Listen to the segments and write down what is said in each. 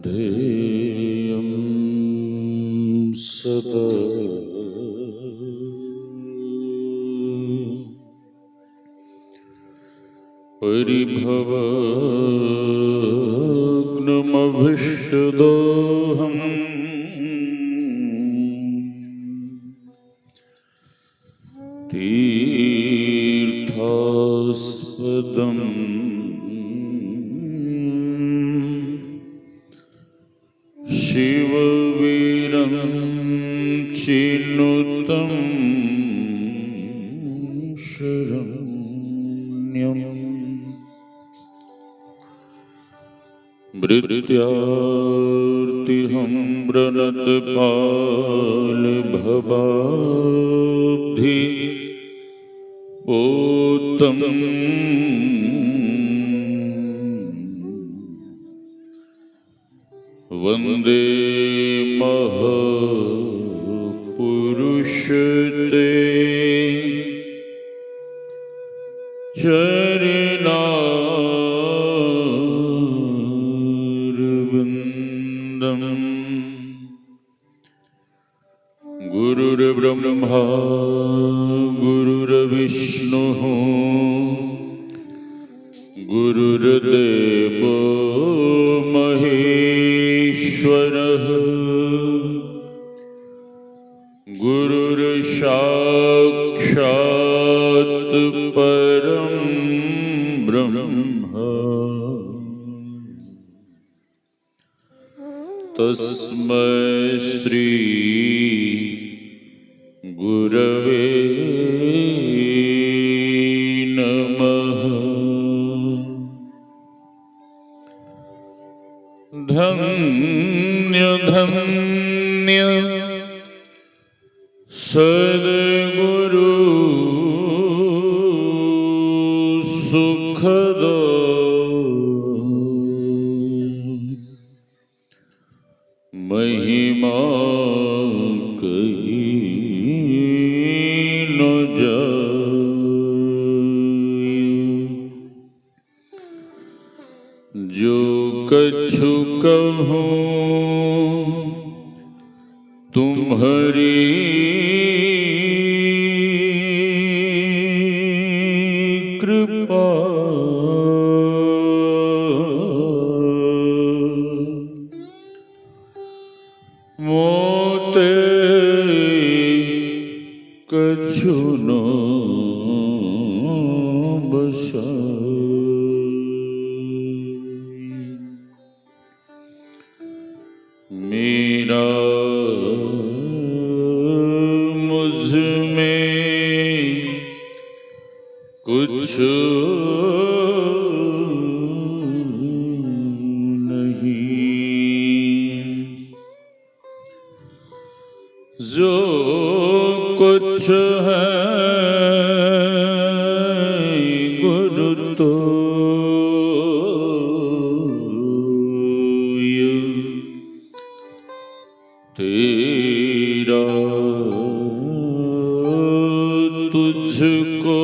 ध्येयं सदा परिभवग्नमभीष्टदोहम् तीर्थास्पदम् शिववीरं चिनुतं शरण्यम् भृत्यार्तिहं प्रणतपालभवाब्धि पोतं वन्दे महापुरुषते चरणारविन्दम्। गुरुर्ब्रह्मा गुरुर्विष्णुः गुरुर्देवो महेश्वरः गुरुर्साक्षात् परं ब्रह्म तस्मै श्री गुरवे नमः। धन्य धन्य सद्गुरु सुखद महिमा कही न जाए। जो कछु कहूँ तुम्हारी कृपा मोते कछु न बसाए। मेरा मुझ में कुछ नहीं, जो कुछ है गुरु तो तेरा तुझको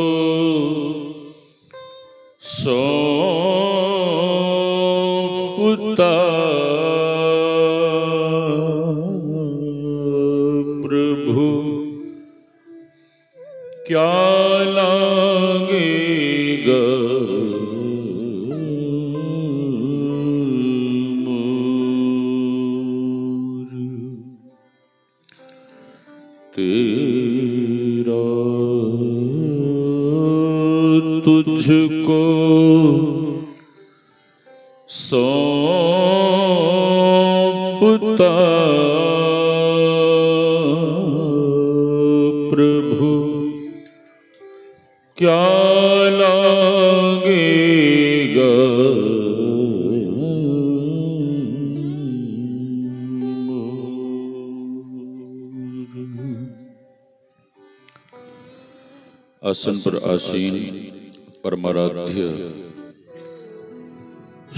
सौंपता प्रभु क्या लागेगा मोर। तेरा तुझको सौंपता प्रभु क्या लागेगा आसन पर आसीन परमाराध्य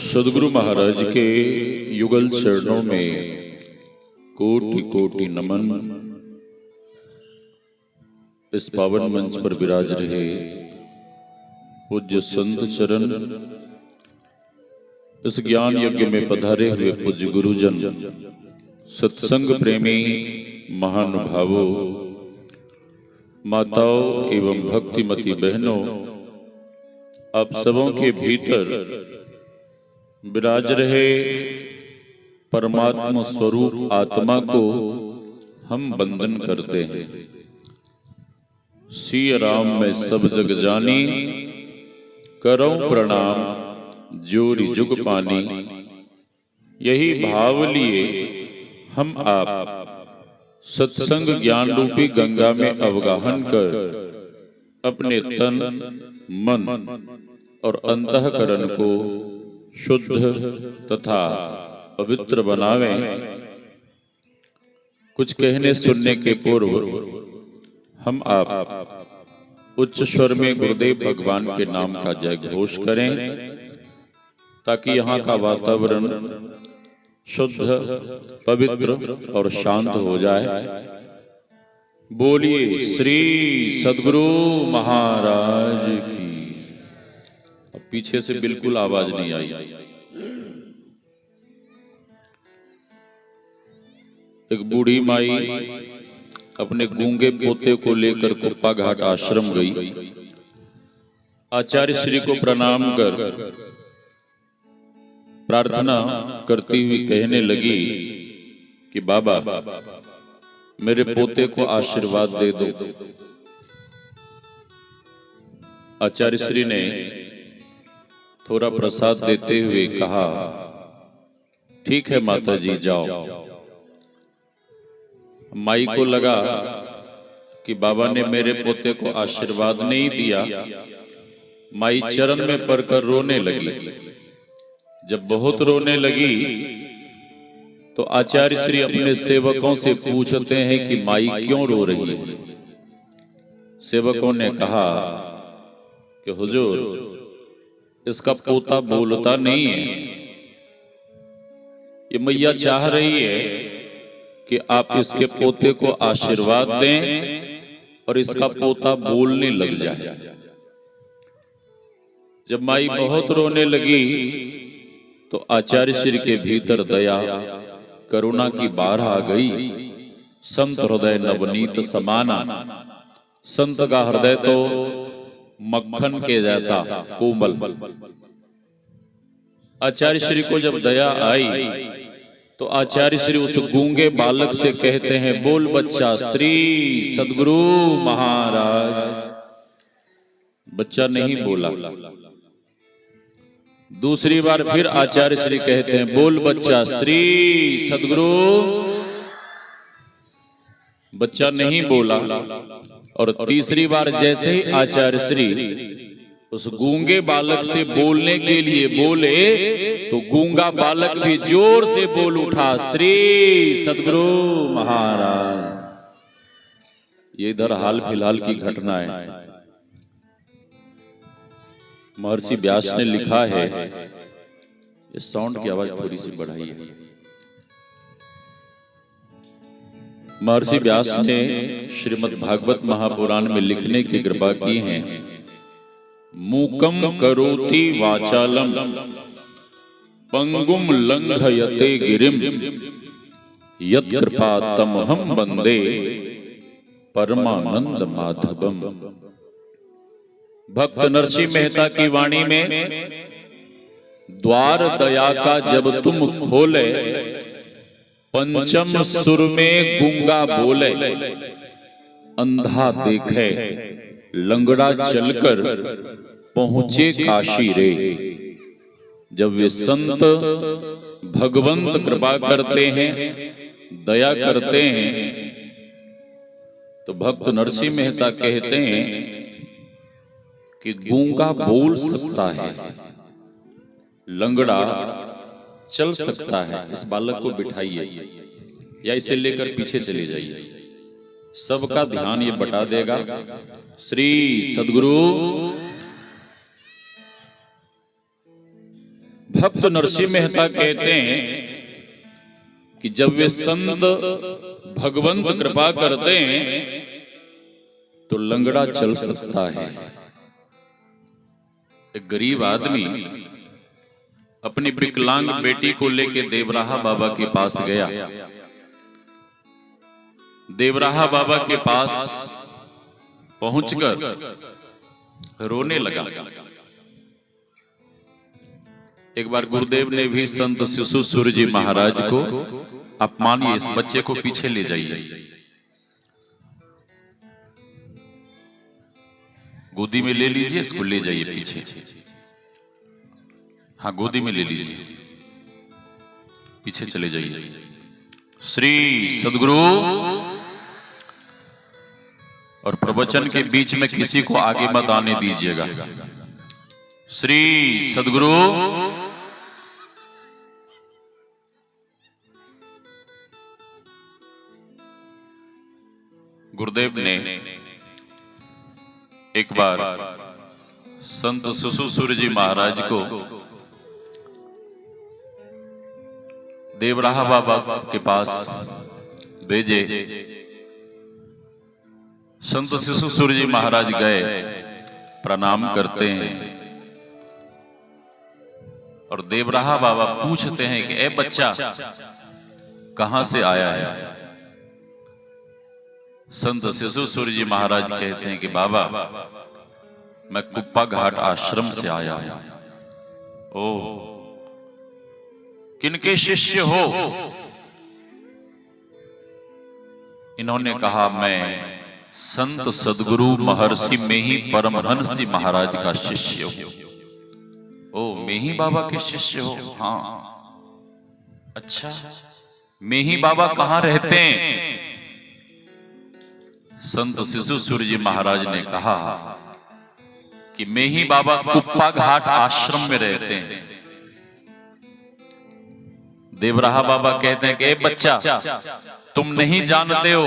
सदगुरु महाराज के युगल चरणों में कोटि कोटि नमन। इस पावन मंच पर विराज रहे पूज्य संत चरण इस ज्ञान यज्ञ में पधारे हुए पूज्य गुरुजन, सत्संग प्रेमी महानुभावों, माताओं एवं भक्तिमती बहनों, आप सबों के भीतर विराज रहे परमात्मा स्वरूप आत्मा को हम वंदन करते हैं। सिया राम में सब जग जानी, करऊं प्रणाम जोरी जुग पानी। यही भाव लिए हम आप सत्संग ज्ञान रूपी गंगा में अवगाहन कर अपने तन, मन और अंतःकरण को शुद्ध तथा पवित्र बनावें। कुछ कहने सुनने के पूर्व हम आप उच्च स्वर में गुरुदेव भगवान के नाम का जय घोष करें, ताकि यहाँ का वातावरण शुद्ध, पवित्र और शांत हो जाए। बोलिए श्री सद्गुरु महाराज की। अब पीछे से बिल्कुल आवाज नहीं आई। एक बूढ़ी माई अपने गूंगे पोते को लेकर कुप्पा घाट आश्रम गई। आचार्य श्री को प्रणाम कर प्रार्थना करती हुई कहने लगी कि बाबा, मेरे पोते को आशीर्वाद दे दो। आचार्य श्री ने थोड़ा प्रसाद देते हुए कहा, ठीक है माता जी, जाओ। माई को लगा कि बाबा ने मेरे पोते को आशीर्वाद नहीं दिया। माई चरण में पड़कर रोने लगी। जब बहुत रोने लगी तो आचार्य श्री अपने सेवकों से पूछते हैं कि माई क्यों रो रही है। सेवकों ने कहा कि हुजूर, इसका पोता बोलता नहीं है। ये मैया चाह रही है कि आप इसके पोते को आशीर्वाद दें और इसका पोता बोलने लग जाए। जब माई बहुत रोने लगी तो आचार्य श्री के भीतर दया, करुणा की बाढ़ आ गई। संत हृदय नवनीत समाना। संत का हृदय तो मक्खन के जैसा कोमल। आचार्य श्री को जब दया आई तो आचार्य श्री उस गूंगे बालक से कहते हैं, बोल बच्चा श्री सद्गुरु महाराज। बच्चा नहीं बोला। दूसरी बार फिर आचार्य श्री कहते हैं, बोल बच्चा श्री सद्गुरु। बच्चा नहीं बोला। और तीसरी बार जैसे ही आचार्य श्री उस गूंगे बालक से बोलने के लिए बोले तो गूंगा बालक भी जोर से बोल उठा, श्री सद्गुरु महाराज। ये इधर हाल फिलहाल की घटना है। महर्षि व्यास ने लिखा है, इस साउंड की आवाज थोड़ी सी बढ़ाइए। महर्षि व्यास ने श्रीमद् भागवत महापुराण में लिखने की कृपा की है, मूकम करोति वाचालम पंगुम लंघयते गिरिम यत् कृपा तमहं वंदे परमानंद माधवम। भक्त नरसिंह मेहता की वाणी में, द्वार दया का जब तुम खोले, पंचम सुर में गूंगा बोले, अंधा देखे लंगड़ा चलकर पहुंचे काशी रे। जब वे संत भगवंत कृपा करते हैं, दया करते हैं, तो भक्त नरसिंह मेहता कहते हैं कि गूंगा बोल सकता है, लंगड़ा चल सकता है। इस बालक को बिठाइए या इसे लेकर पीछे चले जाइए, सबका ध्यान ये बटा देगा। श्री सद्गुरु। भक्त नरसिंह मेहता कहते हैं कि जब वे संत भगवंत कृपा करते हैं तो लंगड़ा चल सकता है। एक गरीब आदमी अपनी विकलांग बेटी को लेके देवराहा बाबा के पास गया। देवराहा बाबा के पास पहुंचकर रोने लगा। एक बार गुरुदेव ने भी संत शिशु सूर्य जी महाराज को, आप मानिए इस बच्चे को पीछे ले जाइए, गोदी में ले लीजिए, इसको ले जाइए पीछे। हाँ, गोदी में ले लीजिए, पीछे चले जाइए। श्री सदगुरु, और प्रवचन के बीच में किसी को आगे मत आने दीजिएगा। श्री सदगुरु, गुरुदेव ने एक बार संत शिशु सूर्य जी महाराज को देवराहा बाबा के पास भेजे। संत शिशु सूर्य जी महाराज गए, प्रणाम करते हैं और देवराहा बाबा पूछते हैं कि ए बच्चा कहां से आया है? संत शिशु सूर्य जी महाराज कहते हैं कि बाबा मैं कुप्पा घाट आश्रम से आया हूं। ओ, किनके शिष्य हो? इन्होंने कहा मैं संत सदगुरु महर्षि मेही परमहंस जी महाराज का शिष्य हूं। ओ, मेही बाबा के शिष्य हो? हाँ। अच्छा, मेही बाबा कहां रहते हैं? संत शिशु सूर्य जी महाराज ने कहा कि मेही बाबा कुप्पा घाट आश्रम में रहते हैं। देवराहा बाबा कहते हैं कि ए बच्चा, तुम नहीं जानते हो,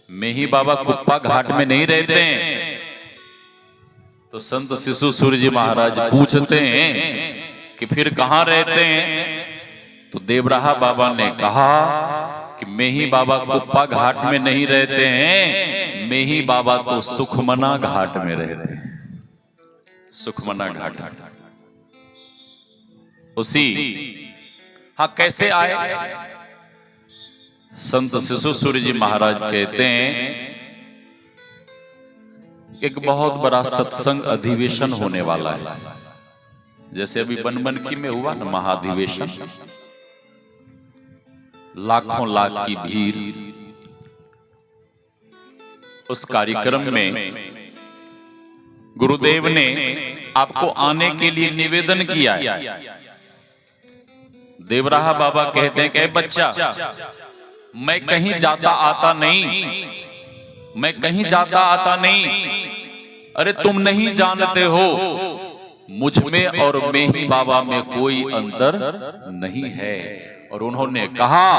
मेही बाबा कुप्पा घाट में नहीं रहते हैं। तो संत शिशु सूर्य जी महाराज पूछते हैं कि फिर कहां रहते हैं? तो देवराहा बाबा ने कहा कि मेही बाबा कुप्पा घाट में नहीं रहते हैं, मेही बाबा तो सुखमना घाट में रहते हैं। सुखमना घाट उसी। हाँ, कैसे आए? संत शिशु सूर्य जी महाराज कहते हैं एक बहुत बड़ा सत्संग अधिवेशन होने वाला है, जैसे अभी बनबनकी में हुआ ना महाधिवेशन, लाखों लाख की भीड़। उस कार्यक्रम में गुरुदेव ने आपको आने के लिए निवेदन किया है। देवराहा बाबा कहते हैं कि बच्चा, मैं कहीं जाता आता नहीं, मैं कहीं जाता आता नहीं। अरे तुम नहीं जानते हो, मुझ में और मेही बाबा में कोई अंतर नहीं है। और उन्होंने कहा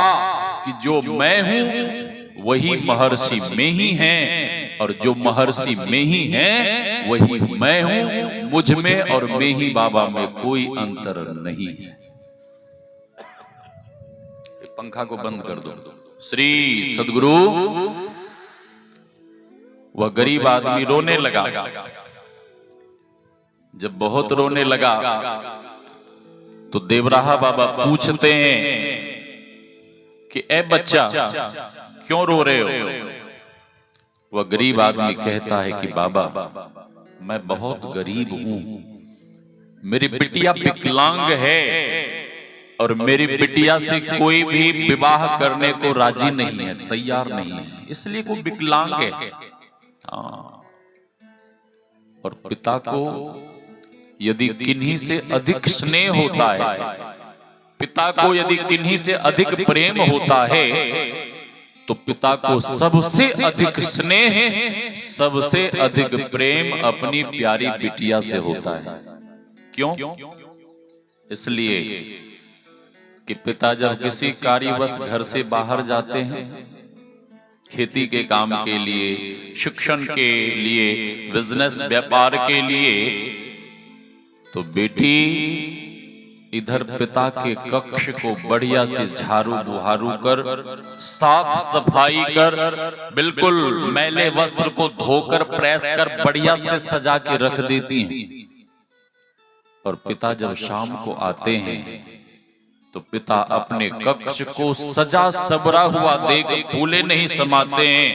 कि जो मैं हूं वही महर्षि मेही हैं, और जो महर्षि मेही हैं वही मैं हूं। मुझ में और मेही बाबा में कोई अंतर नहीं है। पंखा को बंद कर दो। श्री सदगुरु, वह गरीब आदमी रोने लगा। जब बहुत रोने लगा तो देवराहा बाबा पूछते हैं कि ए बच्चा क्यों रो रहे हो? वह गरीब आदमी कहता है कि बाबा मैं बहुत गरीब हूं, मेरी बिटिया विकलांग है और मेरी बिटिया से कोई भी विवाह करने को राजी नहीं है, तैयार नहीं है, इसलिए वो विकलांग है। और पिता को यदि किन्हीं से अधिक स्नेह होता है, पिता को यदि किन्हीं से अधिक प्रेम होता है, तो पिता को सबसे अधिक स्नेह, सबसे अधिक प्रेम अपनी प्यारी बिटिया से होता है। क्यों? इसलिए कि पिता जब किसी कार्यवश घर से बाहर जाते हैं, खेती के काम के लिए, शिक्षण के लिए, बिजनेस व्यापार के लिए, तो बेटी इधर पिता के कक्ष को बढ़िया से झाड़ू बुहारू कर, साफ सफाई कर, बिल्कुल मैले वस्त्र को धोकर प्रेस कर बढ़िया से सजा के रख देती हैं। और पिता जब शाम को आते हैं तो पिता अपने कक्ष को सजा सबरा हुआ देख फूले नहीं समाते हैं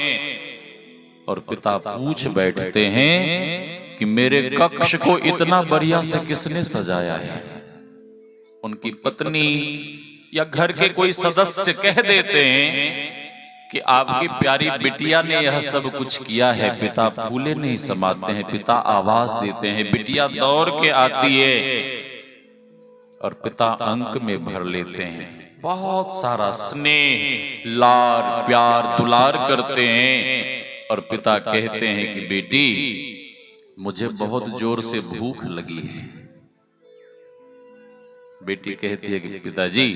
और पिता पूछ बैठते हैं कि मेरे कक्ष को इतना बढ़िया से किसने सजाया है। उनकी पत्नी या घर के कोई सदस्य कह देते हैं कि आपकी प्यारी बिटिया ने यह सब कुछ किया है। पिता फूले नहीं समाते हैं, पिता आवाज देते हैं, बिटिया दौड़ के आती है और पिता अंक में भर लेते हैं। बहुत सारा स्नेह, लाड, प्यार, दुलार करते हैं और पिता कहते हैं कि बेटी मुझे बहुत जोर से भूख लगी है। बेटी कहती है कि पिताजी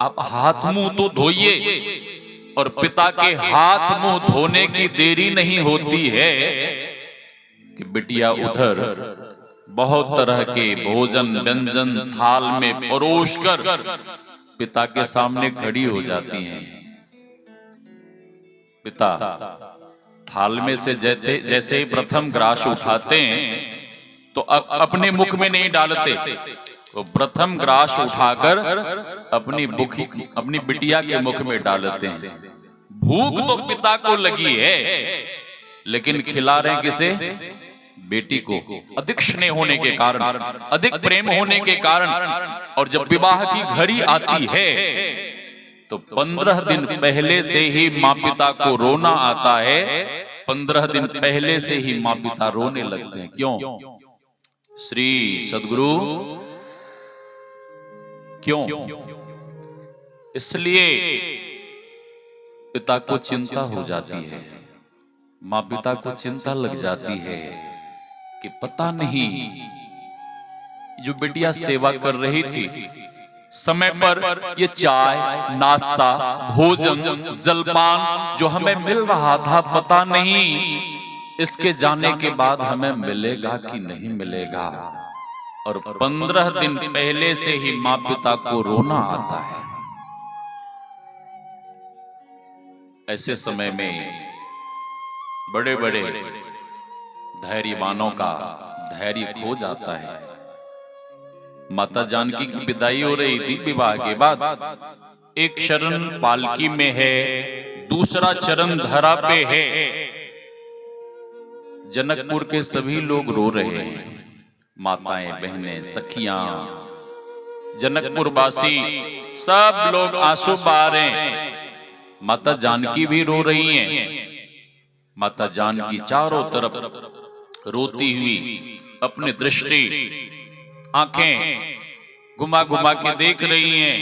आप हाथ मुंह तो धोइए, और पिता के हाथ मुंह धोने की देरी नहीं होती है कि बिटिया उधर बहुत तरह के भोजन व्यंजन थाल में परोसकर पिता के सामने खड़ी हो जाती हैं। पिता थाल में से जैसे ही प्रथम ग्रास उठाते हैं तो अपने मुख में नहीं डालते, तो प्रथम ग्रास उठाकर अपनी बिटिया के मुख में डालते हैं। भूख तो पिता को लगी है लेकिन खिला रहे किसे? बेटी को। अधिक स्नेह होने के कारण, अधिक प्रेम होने के कारण। और जब विवाह की घड़ी आती है तो 15 दिन पहले से ही माँ पिता को रोना आता है। 15 दिन पहले से ही माँ पिता रोने लगते हैं। क्यों? श्री सद्गुरु क्यों? इसलिए पिता को चिंता हो जाती है, माँ पिता को चिंता लग जाती है कि पता नहीं जो बिटिया सेवा कर रही थी समय पर ये चाय, नाश्ता, भोजन, जलपान जो हमें मिल रहा था, पता नहीं इसके जाने के बाद हमें मिलेगा कि नहीं मिलेगा। और 15 दिन पहले से ही माँ पिता को रोना आता है। ऐसे समय में बड़े बड़े धैर्यवानों का धैर्य खो जाता है। माता जानकी की विदाई हो रही थी विवाह के बाद। एक चरण पालकी में है, दूसरा चरण धरा पे है। जनकपुर के सभी लोग रो रहे हैं, माताएं, बहनें, सखियां, जनकपुर वासी सब लोग आंसू बहा रहे हैं। माता जानकी भी रो रही हैं। माता जानकी चारों तरफ रोती हुई अपनी दृष्टि आंखें घुमा घुमा के देख रही हैं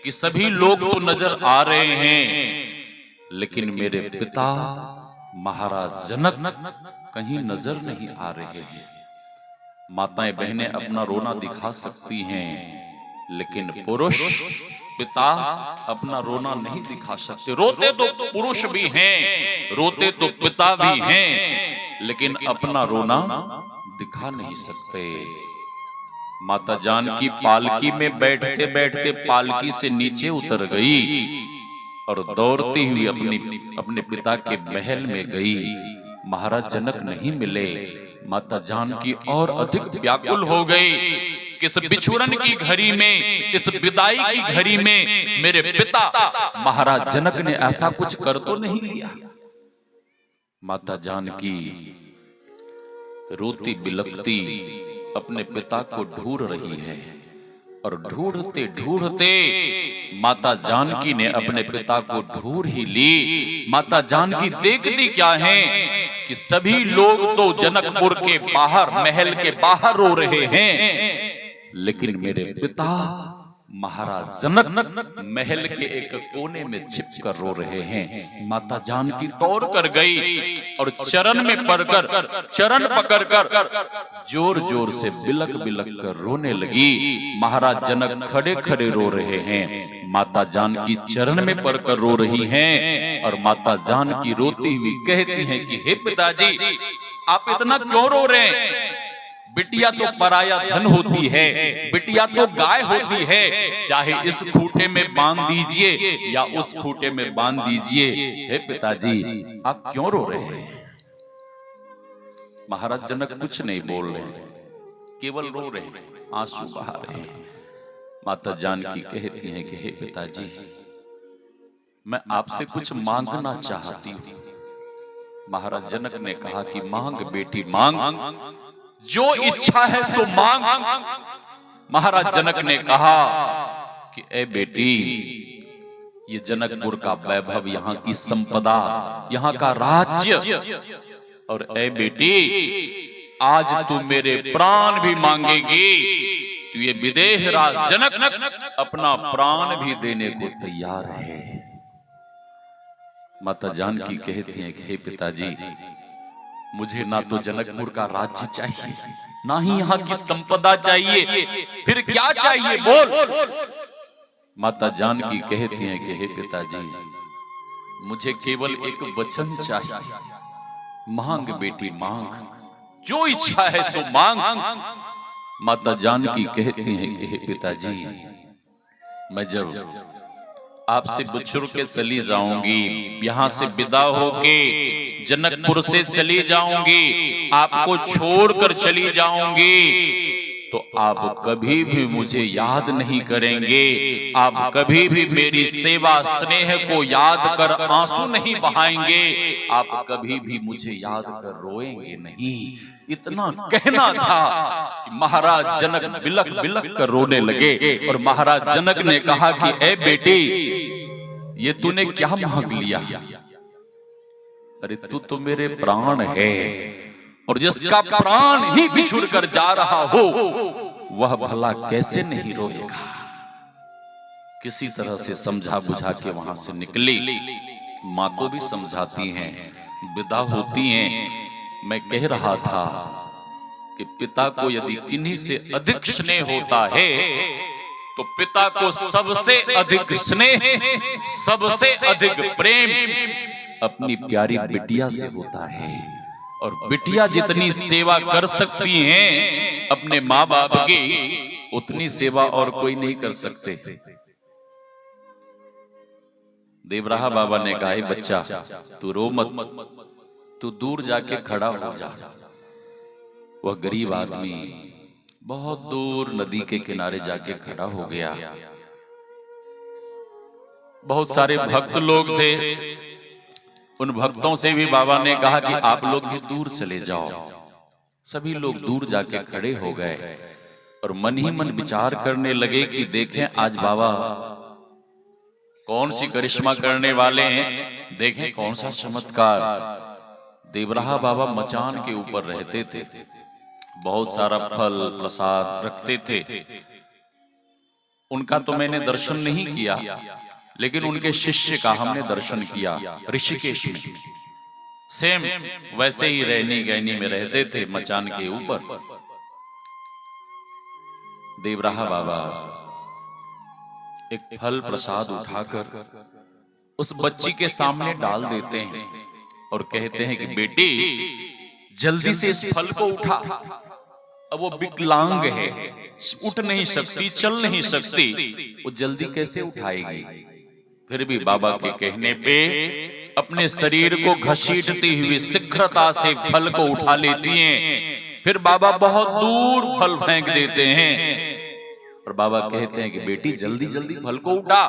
कि सभी लोग तो नजर आ रहे हैं लेकिन मेरे पिता महाराज जनक कहीं नजर नहीं आ रहे हैं। माताएं बहनें अपना रोना दिखा सकती हैं लेकिन पुरुष पिता अपना रोना नहीं दिखा सकते। रोते तो पुरुष भी हैं, रोते तो पिता भी हैं, लेकिन अपना रोना दिखा नहीं सकते। माता जानकी पालकी में बैठते बैठते पालकी से नीचे उतर गई और दौड़ती हुई अपने पिता के महल में गई। महाराज जनक नहीं मिले। माता जानकी और अधिक व्याकुल हो गई। किस बिछुड़न की घड़ी में, इस विदाई की घड़ी में मेरे पिता महाराज जनक ने ऐसा कुछ कर तो नहीं लिया। माता जानकी रोती बिलखती अपने पिता को ढूंढ रही है और ढूंढते ढूंढते माता जानकी ने अपने पिता को ढूंढ ही ली। माता जानकी देखती क्या है कि सभी लोग तो जनकपुर के बाहर, महल के बाहर रो रहे हैं, लेकिन मेरे पिता महाराज जनक महल के एक कोने में छिपकर रो रहे हैं। माता जानकी दौड़ कर गई और चरण में पड़कर, चरण पकड़कर जोर जोर से बिलक बिलक कर रोने लगी। महाराज जनक खड़े खड़े रो रहे हैं, माता जानकी चरण में पड़कर रो रही हैं और माता जानकी रोती हुई कहती हैं कि हे पिताजी, आप इतना क्यों रो रहे हैं? बिटिया तो पराया धन होती है, बिटिया तो गाय होती है, चाहे इस खूंटे में बांध दीजिए या उस खूंटे में बांध दीजिए। हे पिताजी, आप क्यों रो रहे हैं? महाराज जनक कुछ नहीं बोल रहे, केवल रो रहे हैं। आंसू बहा रहे हैं। माता जानकी कहती हैं कि हे पिताजी, मैं आपसे कुछ मांगना चाहती हूँ। महाराज जनक ने कहा कि मांग बेटी मांग, जो इच्छा है सो मांग। महाराज जनक ने कहा कि ए बेटी, ये जनकपुर का वैभव, यहाँ की संपदा, यहाँ का राज्य, और ए बेटी आज तू मेरे प्राण भी मांगेगी तो ये विदेह राज जनक अपना प्राण भी देने को तैयार है। माता जानकी कहती हैं कि हे पिताजी, मुझे ना तो जनकपुर का राज्य चाहिए, ना ही यहाँ की संपदा चाहिए, फिर क्या चाहिए बोल। माता जानकी कहती हैं कि हे पिताजी, मुझे केवल एक वचन चाहिए। मांग बेटी मांग, जो इच्छा है सो मांग। माता जानकी कहती हैं कि हे पिताजी, मैं जब आपसे बिछुड़ के चली जाऊंगी, यहाँ से विदा होके जनकपुर से चली जाऊंगी, आपको छोड़कर चली जाऊंगी, तो आप कभी भी मुझे याद नहीं करेंगे, आप कभी भी मेरी सेवा स्नेह को याद कर आंसू नहीं बहाएंगे, आप कभी भी मुझे याद कर रोएंगे नहीं। इतना कहना था कि महाराज जनक बिलख बिलख कर रोने लगे। और महाराज जनक ने कहा कि ए बेटी, ये तूने क्या मांग लिया? अरे तू तो मेरे प्राण है, और जिसका प्राण ही बिछुड़ कर जा रहा हो वह भला कैसे नहीं रोएगा। किसी तरह से समझा बुझा के वहां से निकली। माँ को भी समझाती हैं, विदा होती हैं। मैं कह रहा था कि पिता को यदि किन्हीं से अधिक स्नेह होता है तो पिता को सबसे अधिक स्नेह, सबसे अधिक प्रेम अपनी प्यारी बिटिया से होता है। और बिटिया जितनी सेवा कर सकती हैं अपने माँ बाप की, उतनी सेवा और कोई नहीं कर सकते। देवराहा बाबा ने कहा, बच्चा तू रो मत, तू दूर जाके खड़ा हो जा। वह गरीब आदमी बहुत दूर नदी के किनारे जाके खड़ा हो गया। बहुत सारे भक्त लोग थे। उन भक्तों से भी बाबा ने कहा कि आप लोग भी दूर चले जाओ। सभी लोग दूर जाके खड़े हो गए और मन ही मन विचार करने लगे कि देखें आज बाबा कौन सी करिश्मा करने वाले हैं, देखें कौन सा चमत्कार। देवराहा बाबा मचान के ऊपर रहते थे, बहुत सारा फल प्रसाद रखते थे। उनका तो मैंने दर्शन नहीं किया, लेकिन उनके शिष्य का हमने दर्शन किया ऋषिकेश में। सेम वैसे ही रहनी गहनी में रहते थे मचान के ऊपर। देवराहा बाबा एक फल प्रसाद उठाकर उस बच्ची के सामने डाल देते हैं और कहते हैं कि बेटी जल्दी से इस फल को उठा। अब वो विकलांग है, उठ नहीं सकती, चल नहीं सकती, वो जल्दी कैसे उठाएगी। फिर भी बाबा के कहने पे अपने शरीर को घसीटती हुई शीघ्रता से फल को उठा लेती हैं। फिर बाबा बहुत दूर फल फेंक देते हैं और बाबा कहते हैं कि बेटी जल्दी जल्दी फल को उठा।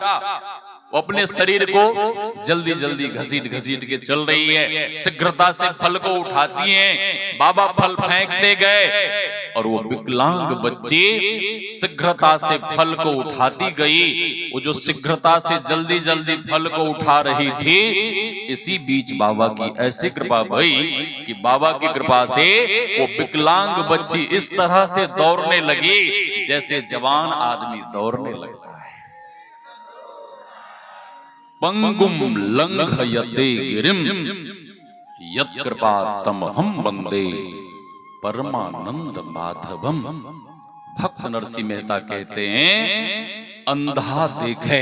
वो अपने शरीर को जल्दी जल्दी घसीट घसीट के चल रही है, शीघ्रता से फल को उठाती हैं। बाबा फल फेंकते गए और वो विकलांग बच्ची शीघ्रता से फल को उठाती गई। वो जो शीघ्रता से जल्दी जल्दी फल को उठा रही थी, इसी बीच बाबा की ऐसी कृपा भई कि बाबा की कृपा से वो विकलांग बच्ची इस तरह से दौड़ने लगी जैसे जवान आदमी दौड़ने लगता है। पंगुम लंघयते गिरिम यत्कृपा तमहं वंदे परमानंद माधवम। भक्त नरसिंह मेहता कहते हैं, अंधा देखे।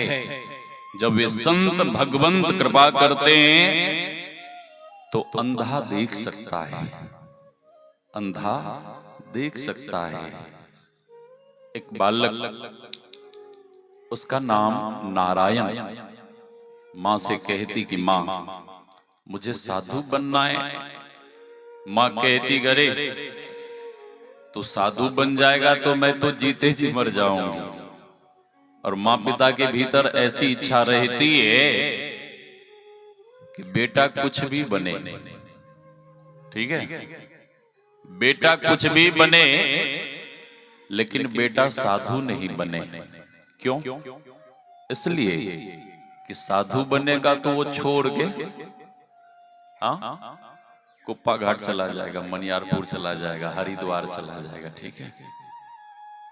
जब वे संत भगवंत कृपा करते हैं तो अंधा देख सकता है, अंधा देख सकता है। एक बालक, उसका नाम नारायण, माँ से कहती कि माँ मुझे साधु बनना है। माँ कहती, अरे तू साधु बन जाएगा तो मैं तो जीते जी मर जाऊंगी। और माँ पिता के भीतर ऐसी इच्छा रहती है कि बेटा कुछ भी बने, ठीक है, बेटा कुछ भी बने, लेकिन बेटा साधु नहीं बने। क्यों? इसलिए कि साधु बनेगा तो वो छोड़ के कुप्पा घाट चला जाएगा, मनियारपुर चला जाएगा, हरिद्वार चला जाएगा, ठीक है।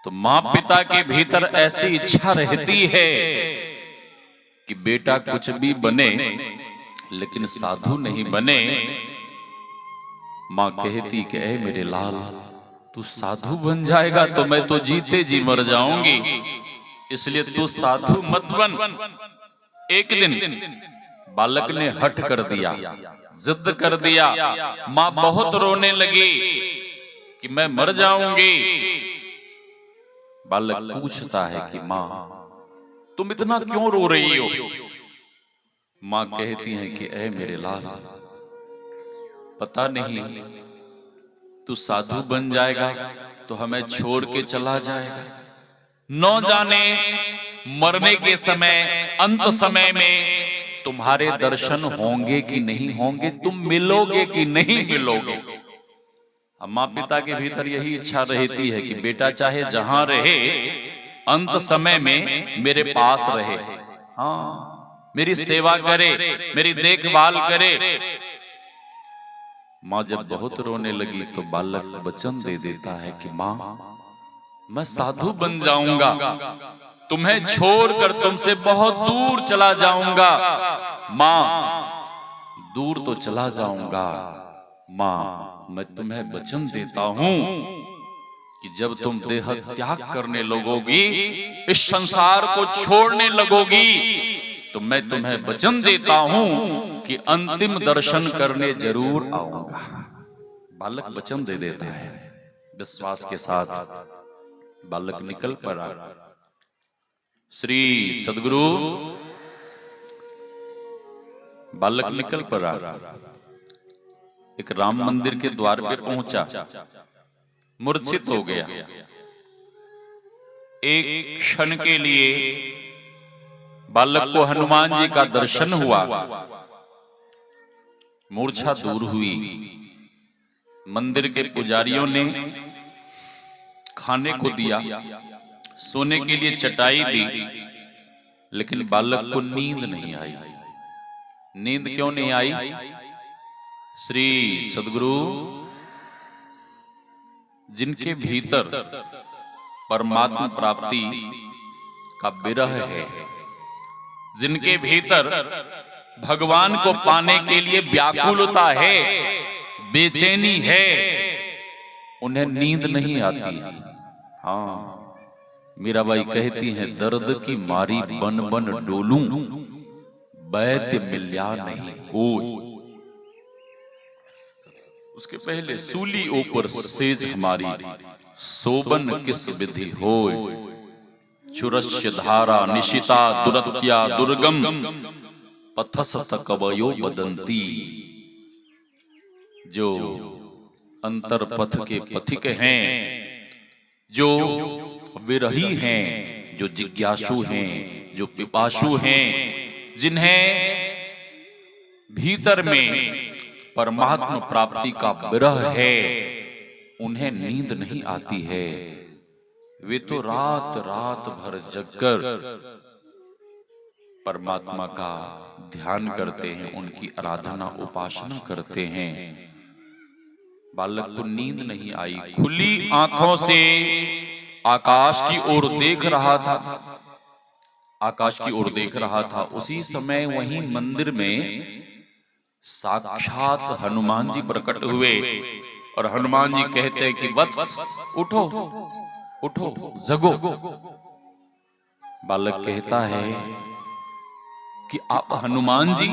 तो माँ पिता के भीतर ऐसी इच्छा रहती है कि बेटा कुछ भी बने लेकिन साधु नहीं बने। माँ कहती कि ऐ मेरे लाल, तू साधु बन जाएगा तो मैं तो जीते जी मर जाऊंगी, इसलिए तू साधु मत बन। एक दिन बालक ने हठ कर दिया, जिद कर दिया। माँ बहुत रोने लगी कि मैं मर जाऊंगी। बालक पूछता है कि माँ तुम इतना क्यों रो रही हो? माँ कहती है कि ऐ मेरे लाल, पता नहीं तू साधु बन जाएगा तो हमें छोड़ के चला जाएगा, न जाने मरने के समय, अंत समय में तुम्हारे दर्शन होंगे कि नहीं होंगे, तुम मिलोगे कि नहीं मिलोगे। माँ पिता के भीतर यही इच्छा रहती है कि बेटा चाहे जहां रहे, अंत समय में मेरे पास रहे, हाँ, मेरी सेवा करे, मेरी देखभाल करे। माँ जब बहुत रोने लगी तो बालक वचन दे देता है कि माँ मैं साधु बन जाऊंगा, तुम्हें छोड़कर तुमसे बहुत दूर चला जाऊंगा। माँ दूर तो चला जाऊंगा, माँ मैं तुम्हें वचन देता हूं कि जब तुम देह त्याग करने लगोगी, इस संसार को छोड़ने लगोगी, तो मैं तुम्हें वचन देता हूं कि अंतिम दर्शन करने जरूर आऊंगा। बालक वचन दे देता है, विश्वास के साथ बालक निकल पड़ा। श्री सद्गुरु बालक निकल पड़ा, एक राम मंदिर के द्वार पे पहुंचा, मूर्छित हो गया। एक क्षण के लिए बालक को हनुमान जी का दर्शन हुआ, मूर्छा दूर हुई। मंदिर के पुजारियों ने खाने को दिया, सोने के लिए चटाई दी, लेकिन बालक को नींद नहीं आई। नींद क्यों नहीं आई? श्री सद्गुरु जिनके भीतर परमात्मा प्राप्ति का विरह है, जिनके भीतर भगवान को पाने के लिए व्याकुलता है, बेचैनी है, उन्हें नींद नहीं आती। हाँ, मीराबाई कहती हैं, दर्द की मारी बन बन डोलूं, वैद्य मिल्या नहीं कोई। उसके पहले सूली ऊपर सेज हमारी, सोबन किस विधि होय, चुरस्य धारा निशिता दुरत्या दुर्गम, पथसत कवयो बदंती। जो अंतर पथ के पथिक हैं, जो विरही हैं, जो जिज्ञासु हैं, जो पिपासु हैं, जिन्हें भीतर में परमात्मा प्राप्ति का विरह है, उन्हें नींद नहीं आती है। वे तो रात रात भर जगकर परमात्मा का ध्यान करते हैं, उनकी आराधना उपासना करते हैं। बालक को नींद नहीं आई, खुली आंखों से आकाश की ओर देख रहा था, आकाश की ओर देख रहा था। उसी समय वहीं मंदिर में साक्षात हनुमान जी प्रकट हुए और हनुमान जी कहते हैं कि वत्स उठो उठो, जगो। बालक कहता है कि आप हनुमान जी?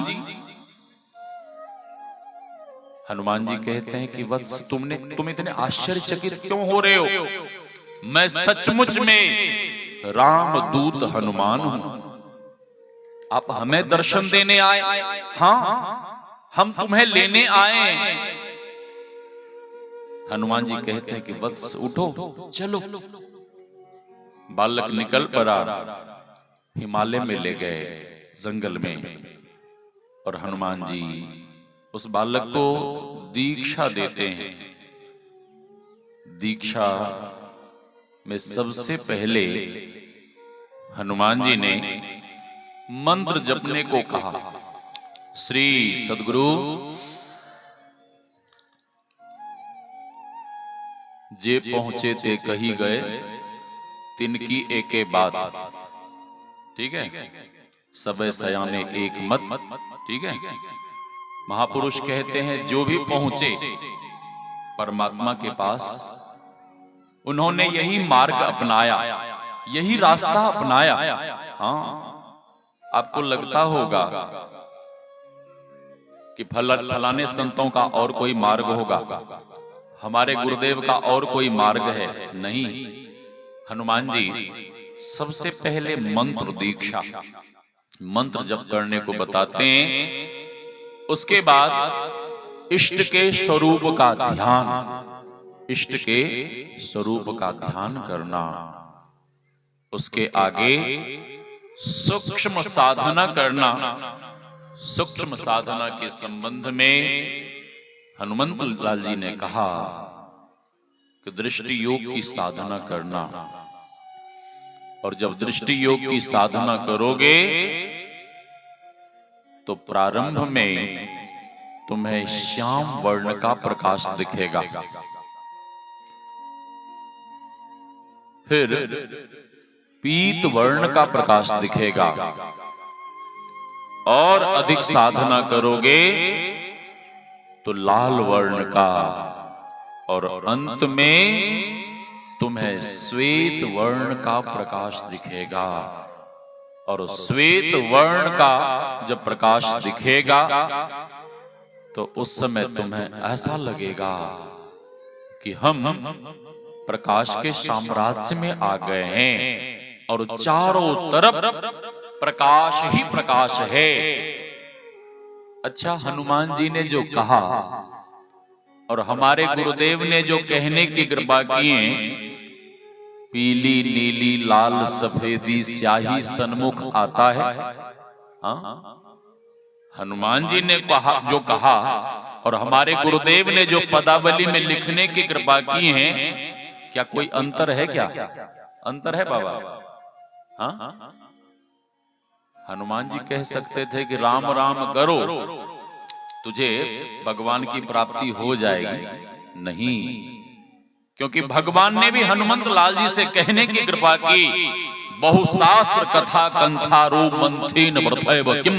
हनुमान जी कहते हैं कि वत्स तुम इतने आश्चर्यचकित क्यों हो रहे हो? मैं सचमुच में रामदूत हनुमान हूं। आप हमें दर्शन देने आए? हाँ, हम तुम्हें लेने आए हैं। हनुमान जी कहते हैं कि वत्स उठो, चलो। बालक निकल पड़ा, हिमालय में ले गए, जंगल में। और हनुमान जी उस बालक को दीक्षा देते हैं। दीक्षा में सबसे पहले हनुमान जी ने मंत्र जपने को कहा। श्री सद्गुरु जे पहुंचे ते कही गए, तिनकी एके बात। ठीक है, सबे सयाने एक मत। ठीक है, महापुरुष कहते हैं जो भी पहुंचे परमात्मा के पास, उन्होंने यही मार्ग अपनाया, यही रास्ता अपनाया। हाँ, आपको लगता होगा कि फलाने संतों का और कोई मार्ग होगा, हमारे गुरुदेव का और कोई मार्ग है। नहीं, हनुमान जी सबसे पहले मंत्र दीक्षा, मंत्र जप करने को बताते हैं। उसके बाद इष्ट के स्वरूप का ध्यान, इष्ट के स्वरूप का ध्यान करना। उसके आगे सूक्ष्म साधना करना। सूक्ष्म साधना के संबंध में हनुमंत लाल जी ने कहा कि दृष्टि योग की साधना करना। और जब दृष्टि योग की साधना करोगे तो प्रारंभ में तुम्हें श्याम वर्ण का प्रकाश दिखेगा, फिर पीत वर्ण का प्रकाश दिखेगा, और अधिक साधना करोगे तो लाल वर्ण का, और अंत में तुम्हें श्वेत वर्ण का प्रकाश दिखेगा। और श्वेत वर्ण का जब प्रकाश दिखेगा तो उस समय तुम्हें ऐसा लगेगा कि हम प्रकाश के साम्राज्य में आ गए हैं और चारों तरफ प्रकाश ही प्रकाश है। अच्छा, हनुमान जी ने जो कहा और हमारे गुरुदेव ने जो कहने की कृपा किए, पीली नीली लाल सफेदी स्याही सन्मुख आता है। हाँ, हनुमान जी ने कहा, जो कहा, और हमारे गुरुदेव ने जो पदावली में लिखने की कृपा की है, क्या कोई अंतर है? क्या अंतर है बाबा? हाँ, हनुमान जी कह सकते थे कि राम राम करो, तुझे भगवान की प्राप्ति हो जाएगी। नहीं, क्योंकि भगवान ने भी हनुमंत लाल जी से कहने की कृपा की, बहुशास्त्र कथा कंथारो मंथेन व्रतैव किम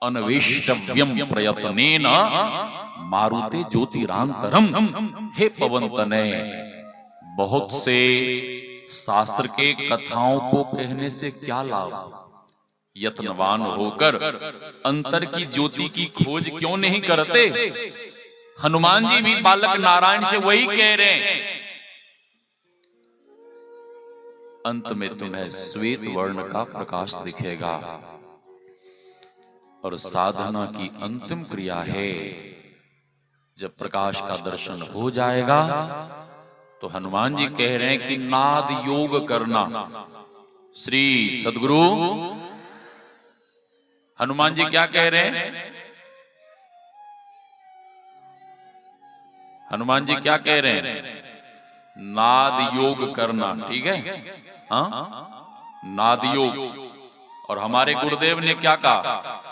अन्वेष्टव्यम प्रयत्नेन मारुते ज्योतिरांतरम। हे पवन तनय, बहुत से शास्त्र के कथाओं को कहने से क्या लाभ? यत्नवान होकर अंतर की ज्योति की खोज क्यों नहीं करते? हनुमान जी भी बालक नारायण से वही कह रहे हैं। अंत में तुम्हें श्वेत वर्ण का प्रकाश दिखेगा। और साधना की अंतिम क्रिया है, जब प्रकाश का दर्शन हो जाएगा तो हनुमान जी कह रहे हैं कि नाद योग करना। श्री सद्गुरु हनुमान जी क्या कह रहे हैं? हनुमान जी क्या कह रहे हैं? नाद योग करना। ठीक है, हाँ, नाद योग। और हमारे गुरुदेव ने क्या कहा?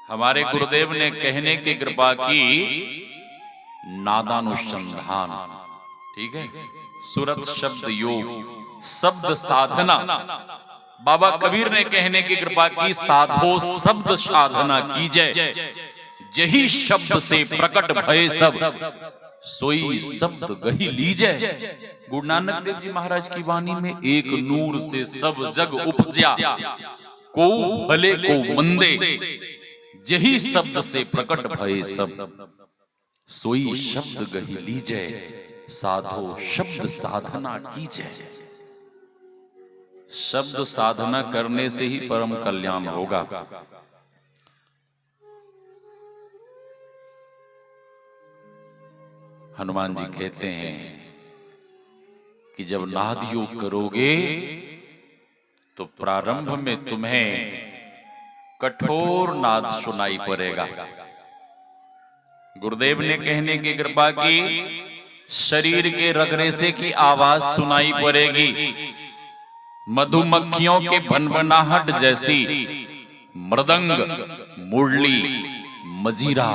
हमारे गुरुदेव ने कहने की कृपा की नादानुसंधान। ठीक है, सुरत शब्द योग, शब्द साधना। बाबा कबीर ने कहने की कृपा की, साधो शब्द साधना कीजिए, यही शब्द से प्रकट भय सब, सोई शब्द गही लीजे। गुरु नानक देव जी महाराज की वाणी में, एक नूर से सब जग उपज्या, को भले को मंदे, यही शब्द से प्रकट भय सब, सोई शब्द गही लीजे, साधो शब्द साधना कीजिए। शब्द साधना करने से ही परम कल्याण होगा। हनुमान जी कहते हैं कि जब नाद योग करोगे तो प्रारंभ में तुम्हें कठोर नाद सुनाई पड़ेगा। गुरुदेव ने कहने की कृपा की, शरीर के रगरेसे की आवाज सुनाई पड़ेगी, मधुमक्खियों के भनभनाहट जैसी, मृदंग, मुरली, मजीरा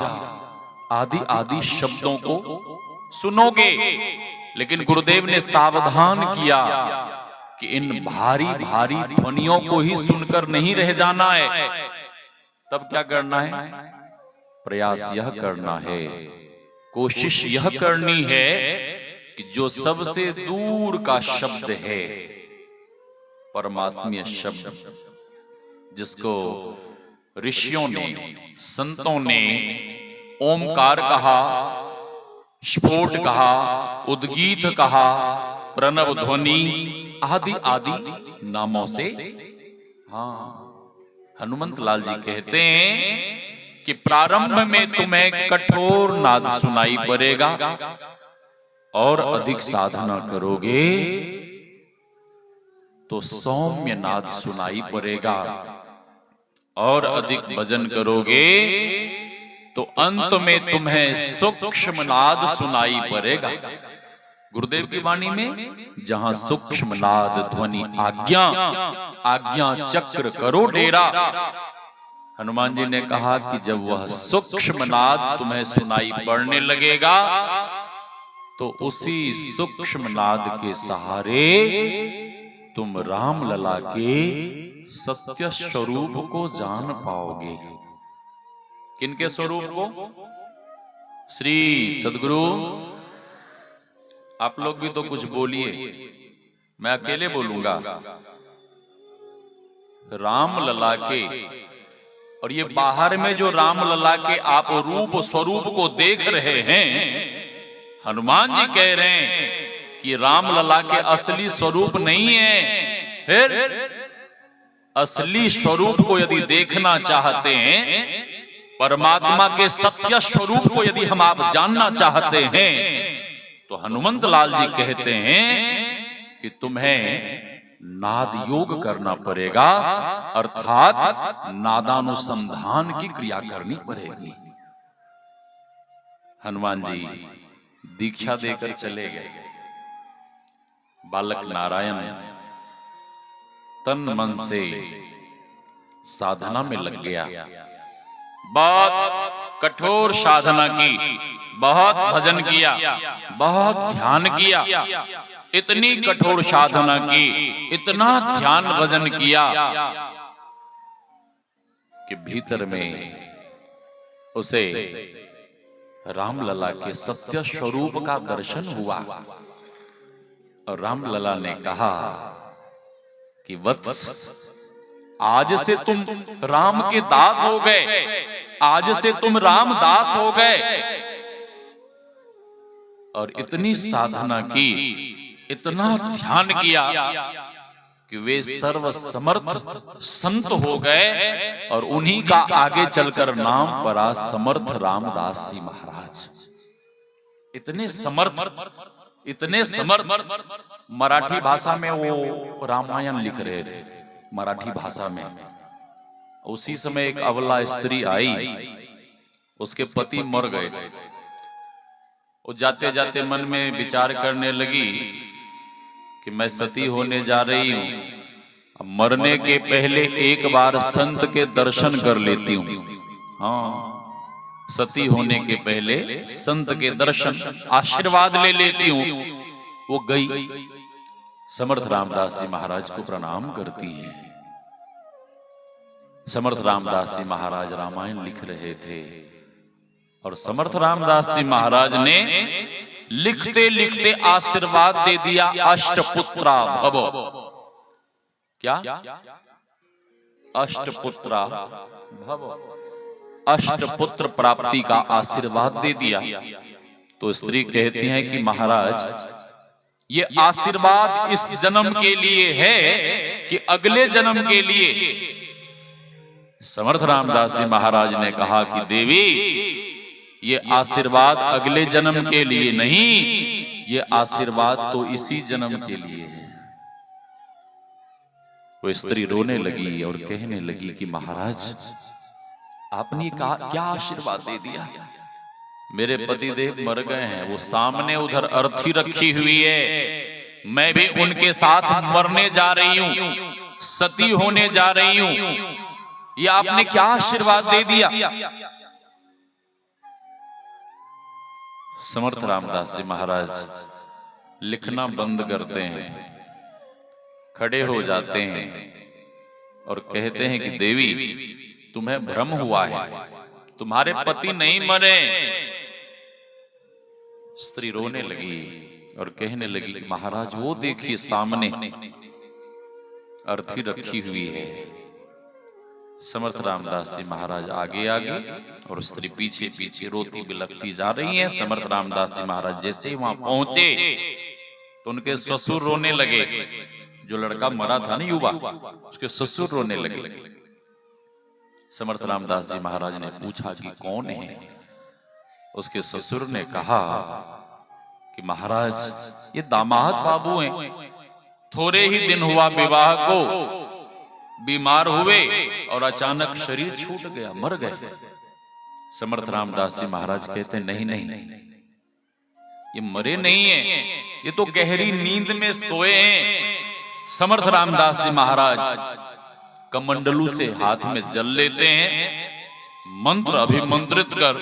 आदि आदि शब्दों को सुनोगे। लेकिन गुरुदेव ने सावधान किया कि इन भारी भारी ध्वनियों को ही सुनकर नहीं रह जाना है। तब क्या करना है? प्रयास यह करना है, कोशिश यह करनी है कि जो सबसे दूर का शब्द है, परमात्मीय शब्द, जिसको ऋषियों ने, संतों ने ओमकार कहा, स्फोट कहा, उद्गीत कहा, प्रणव ध्वनि आदि आदि नामों से, हाँ, हनुमंत लाल जी कहते हैं कि प्रारंभ में तुम्हें कठोर नाद सुनाई पड़ेगा और अधिक साधना करोगे तो सौम्य नाद सुनाई पड़ेगा और अधिक भजन करोगे तो अंत में तुम्हें सूक्ष्म नाद सुनाई पड़ेगा। गुरुदेव की वाणी में जहां सूक्ष्म नाद ध्वनि आज्ञा, आज्ञा चक्र करो डेरा, हनुमान जी ने कहा कि जब वह सूक्ष्म नाद तुम्हें सुनाई पड़ने लगेगा तो उसी सूक्ष्म नाद के सहारे तुम राम लला के सत्य स्वरूप को जान पाओगे। किनके स्वरूप को? श्री सद्गुरु, आप लोग भी तो कुछ बोलिए, मैं अकेले बोलूंगा। राम लला के, और ये बाहर में जो राम लला के आप रूप स्वरूप को देख रहे हैं, हनुमान जी कह रहे हैं कि राम लला के असली स्वरूप नहीं है। फिर असली स्वरूप को यदि देखना चाहते हैं, परमात्मा के सत्य स्वरूप को यदि हम आप जानना चाहते हैं, तो हनुमंत लाल जी कहते हैं कि तुम्हें नाद योग करना पड़ेगा, अर्थात नादानुसंधान की क्रिया करनी पड़ेगी। हनुमान जी दीक्षा देकर चले गए। बालक नारायण तन मन से साधना में लग गया। बहुत कठोर साधना की, बहुत भजन किया, बहुत ध्यान किया, इतनी कठोर साधना की, इतना ध्यान भजन किया कि भीतर में उसे रामलला के सत्य स्वरूप का दर्शन हुआ। और रामलला ने कहा कि वत्स, आज से तुम राम के दास हो गए, आज से तुम राम दास हो गए। और इतनी साधना की, इतना ध्यान किया कि वे सर्व समर्थ संत हो गए और उन्हीं का आगे चलकर नाम पड़ा समर्थ रामदास जी महाराज। इतने समर्थ, इतने समर्थ। मराठी भाषा में वो रामायण लिख रहे थे, मराठी भाषा में। उसी समय एक अबला स्त्री आई, उसके पति मर गए थे। वो जाते जाते मन में विचार करने लगी कि मैं सती होने जा रही हूं, अब मरने के पहले एक बार संत के दर्शन कर लेती हूं। हाँ, सती होने के पहले संत के दर्शन, आशीर्वाद ले लेती हूं। वो गई, समर्थ रामदास जी महाराज को प्रणाम करती है। समर्थ रामदास जी महाराज रामायण लिख रहे थे और समर्थ रामदास जी महाराज ने लिखते लिखते आशीर्वाद दे दिया, अष्टपुत्रा भव। क्या? अष्टपुत्रा भव, अष्टपुत्र प्राप्ति का आशीर्वाद दे दिया। तो स्त्री कहती हैं कि महाराज, ये आशीर्वाद इस जन्म के लिए है कि अगले जन्म के लिए? समर्थ रामदास जी महाराज ने कहा कि देवी, ये आशीर्वाद अगले जन्म के लिए नहीं, ये आशीर्वाद तो इसी जन्म के लिए है। वो स्त्री रोने लगी और कहने लगी कि महाराज आपने क्या आशीर्वाद दे दिया? मेरे पतिदेव मर गए हैं, वो सामने उधर अर्थी रखी हुई है, मैं भी उनके साथ मरने जा रही हूं, सती होने जा रही हूं, ये आपने क्या आशीर्वाद दे दिया? समर्थ रामदास जी महाराज लिखना बंद करते हैं, खड़े हो जाते हैं और कहते हैं कि देवी तुम्हें भ्रम हुआ है, तुम्हारे पति नहीं मरे। स्त्री रोने लगी और कहने लगी कि महाराज वो देखिए सामने अर्थी रखी हुई है। समर्थ रामदास जी महाराज आगे आगे और स्त्री पीछे पीछे रोती बिलखती जा रही है। समर्थ रामदास जी महाराज जैसे ही वहां पहुंचे तो उनके ससुर रोने लगे। जो लड़का मरा था ना युवा, उसके ससुर रोने लगे। समर्थ रामदास जी महाराज ने पूछा कि कौन है? उसके ससुर ने कहा कि महाराज ये दामाद बाबू हैं, थोड़े ही दिन हुआ विवाह को, बीमार हुए और अचानक शरीर छूट गया, मर गए। समर्थ रामदास जी महाराज कहते नहीं नहीं, ये मरे नहीं है, ये तो गहरी नींद में सोए हैं। समर्थ रामदास जी महाराज कमंडलू से हाथ में जल लेते हैं, मंत्र अभिमंत्रित कर